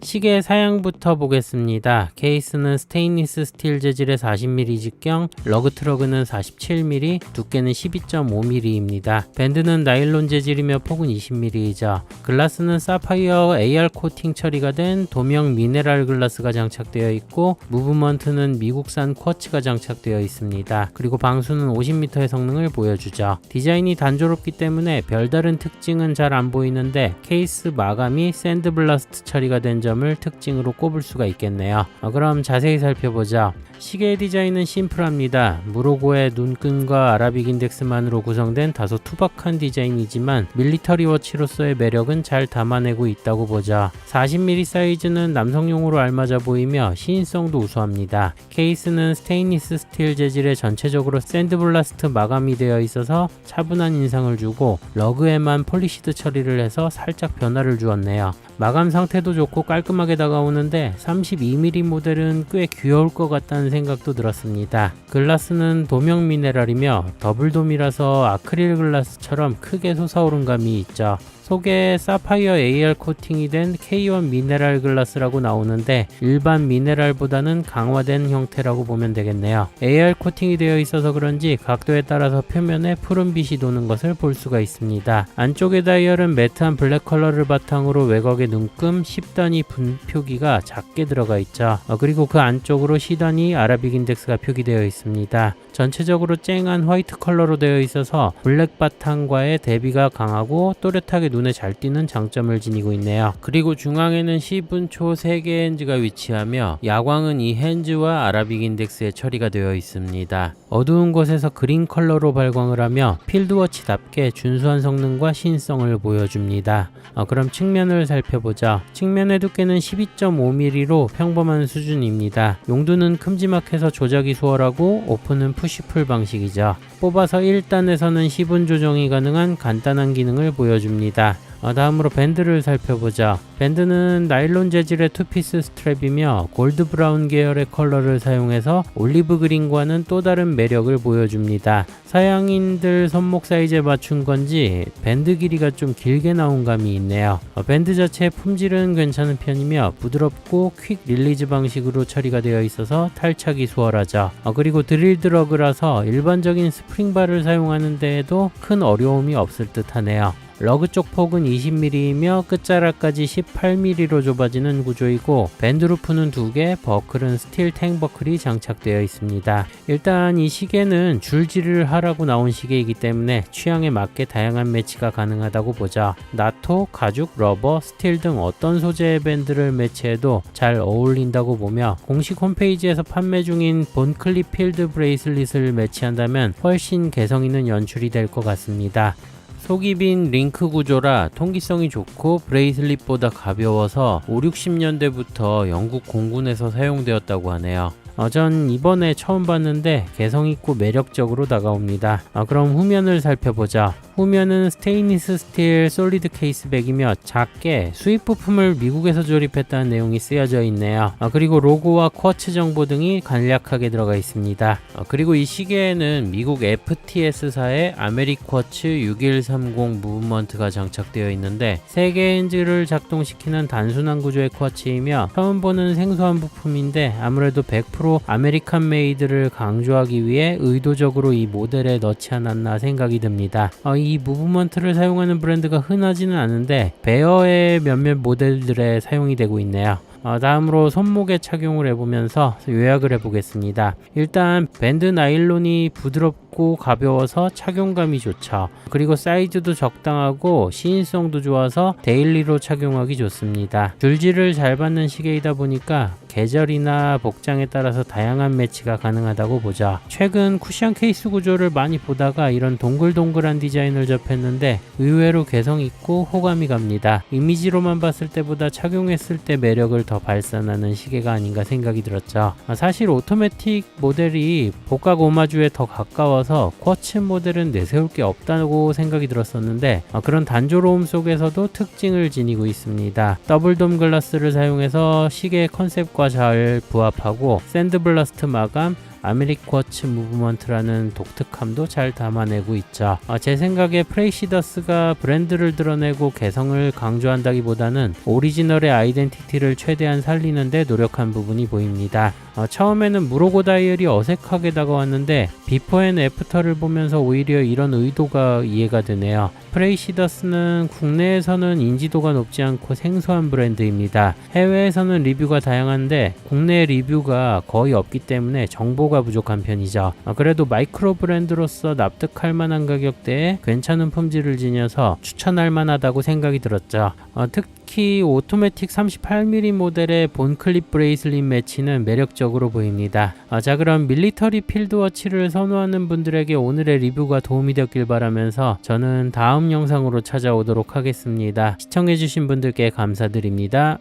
시계 사양부터 보겠습니다. 케이스는 스테인리스 스틸 재질의 40mm 직경, 러그 트러그는 47mm, 두께는 12.5mm입니다. 밴드는 나일론 재질이며 폭은 20mm이죠. 글라스는 사파이어 AR 코팅 처리가 된 도명 미네랄 글라스가 장착되어 있고 무브먼트는 미국산 쿼츠가 장착되어 있습니다. 그리고 방수는 50m의 성능을 보여주죠. 디자인이 단조롭기 때문에 별다른 특징은 잘 안 보이는데 케이스 마감이 샌드블라스트 처리가 된 점을 특징으로 꼽을 수가 있겠네요. 그럼 자세히 살펴보자. 시계의 디자인은 심플합니다. 무로고의 눈끈과 아라빅 인덱스만으로 구성된 다소 투박한 디자인이지만 밀리터리 워치로서의 매력은 잘 담아내고 있다고 보자. 40mm 사이즈는 남성용으로 알맞아 보이며 시인성도 우수합니다. 케이스는 스테인리스 스틸 재질의 전체적으로 샌드블라스트 마감이 되어 있어서 차분한 인상을 주고 러그에만 폴리시드 처리를 해서 살짝 변화를 주었네요. 마감 상태도 좋고 깔끔합니다. 깔끔하게 다가오는데 32mm 모델은 꽤 귀여울 것 같다는 생각도 들었습니다. 글라스는 도명 미네랄이며 더블돔이라서 아크릴 글라스처럼 크게 솟아오른 감이 있죠. 속에 사파이어 AR 코팅이 된 K1 미네랄 글라스라고 나오는데 일반 미네랄보다는 강화된 형태라고 보면 되겠네요. AR 코팅이 되어 있어서 그런지 각도에 따라서 표면에 푸른빛이 도는 것을 볼 수가 있습니다. 안쪽의 다이얼은 매트한 블랙 컬러를 바탕으로 외곽의 눈금 10단위 분표기가 작게 들어가 있죠. 그리고 그 안쪽으로 C단위 아라빅 인덱스가 표기되어 있습니다. 전체적으로 쨍한 화이트 컬러로 되어 있어서 블랙 바탕과의 대비가 강하고 또렷하게 눈에 잘 띄는 장점을 지니고 있네요. 그리고 중앙에는 C분초 3개의 핸즈가 위치하며 야광은 이 핸즈와 아라빅 인덱스에 처리가 되어 있습니다. 어두운 곳에서 그린 컬러로 발광을 하며 필드워치답게 준수한 성능과 신성을 보여줍니다. 그럼 측면을 살펴보자. 측면의 두께는 12.5mm로 평범한 수준입니다. 용두는 큼지막해서 조작이 수월하고 오픈은 푸시풀 방식이죠. 뽑아서 1단에서는 시분 조정이 가능한 간단한 기능을 보여줍니다. 다음으로 밴드를 살펴보자. 밴드는 나일론 재질의 투피스 스트랩이며 골드 브라운 계열의 컬러를 사용해서 올리브 그린과는 또 다른 매력을 보여줍니다. 서양인들 손목 사이즈에 맞춘 건지 밴드 길이가 좀 길게 나온 감이 있네요. 밴드 자체의 품질은 괜찮은 편이며 부드럽고 퀵 릴리즈 방식으로 처리가 되어 있어서 탈착이 수월하죠. 그리고 드릴 드러그라서 일반적인 스프링바를 사용하는 데에도 큰 어려움이 없을 듯 하네요. 러그 쪽 폭은 20mm이며 끝자락까지 18mm로 좁아지는 구조이고 밴드 루프는 2개, 버클은 스틸 탱 버클이 장착되어 있습니다. 일단 이 시계는 줄질을 하라고 나온 시계이기 때문에 취향에 맞게 다양한 매치가 가능하다고 보자. 나토, 가죽, 러버, 스틸 등 어떤 소재의 밴드를 매치해도 잘 어울린다고 보며 공식 홈페이지에서 판매 중인 본클립 필드 브레이슬릿을 매치한다면 훨씬 개성 있는 연출이 될 것 같습니다. 속이 빈 링크 구조라 통기성이 좋고 브레이슬릿보다 가벼워서 5, 60년대부터 영국 공군에서 사용되었다고 하네요. 전 이번에 처음 봤는데 개성있고 매력적으로 다가옵니다. 그럼 후면을 살펴보자. 후면은 스테인리스 스틸 솔리드 케이스백이며 작게 수입 부품을 미국에서 조립했다는 내용이 쓰여져 있네요. 그리고 로고와 쿼츠 정보 등이 간략하게 들어가 있습니다. 그리고 이 시계에는 미국 FTS사의 아메리쿼츠 6130 무브먼트가 장착되어 있는데 3개의 핸즈를 작동시키는 단순한 구조의 쿼츠이며 처음 보는 생소한 부품인데 아무래도 100% 아메리칸 메이드를 강조하기 위해 의도적으로 이 모델에 넣지 않았나 생각이 듭니다. 이 무브먼트를 사용하는 브랜드가 흔하지는 않은데 베어의 몇몇 모델들에 사용이 되고 있네요. 다음으로 손목에 착용을 해보면서 요약을 해보겠습니다. 일단 밴드 나일론이 부드럽고 가벼워서 착용감이 좋죠. 그리고 사이즈도 적당하고 시인성도 좋아서 데일리로 착용하기 좋습니다. 줄질을 잘 받는 시계이다 보니까 계절이나 복장에 따라서 다양한 매치가 가능하다고 보자. 최근 쿠션 케이스 구조를 많이 보다가 이런 동글동글한 디자인을 접했는데 의외로 개성있고 호감이 갑니다. 이미지로만 봤을 때보다 착용했을 때 매력을 더 발산하는 시계가 아닌가 생각이 들었죠. 사실 오토매틱 모델이 복각 오마주에 더 가까워서 쿼츠 모델은 내세울 게 없다고 생각이 들었었는데 그런 단조로움 속에서도 특징을 지니고 있습니다. 더블돔 글라스를 사용해서 시계 컨셉과 잘 부합하고 샌드블라스트 마감, 아메리쿼츠 무브먼트라는 독특함도 잘 담아내고 있죠. 제 생각에 프레이시더스가 브랜드를 드러내고 개성을 강조한다기보다는 오리지널의 아이덴티티를 최대한 살리는 데 노력한 부분이 보입니다. 처음에는 무로고 다이얼이 어색하게 다가왔는데 비포 앤 애프터를 보면서 오히려 이런 의도가 이해가 되네요. 프레이시더스는 국내에서는 인지도가 높지 않고 생소한 브랜드입니다. 해외에서는 리뷰가 다양한데 국내 리뷰가 거의 없기 때문에 정보가 부족한 편이죠. 그래도 마이크로 브랜드로서 납득할 만한 가격대에 괜찮은 품질을 지녀서 추천할 만하다고 생각이 들었죠. 특히 오토매틱 38mm 모델의 본클립 브레이슬릿 매치는 매력적으로 보입니다. 자, 그럼 밀리터리 필드워치를 선호하는 분들에게 오늘의 리뷰가 도움이 되었길 바라면서 저는 다음 영상으로 찾아오도록 하겠습니다. 시청해주신 분들께 감사드립니다.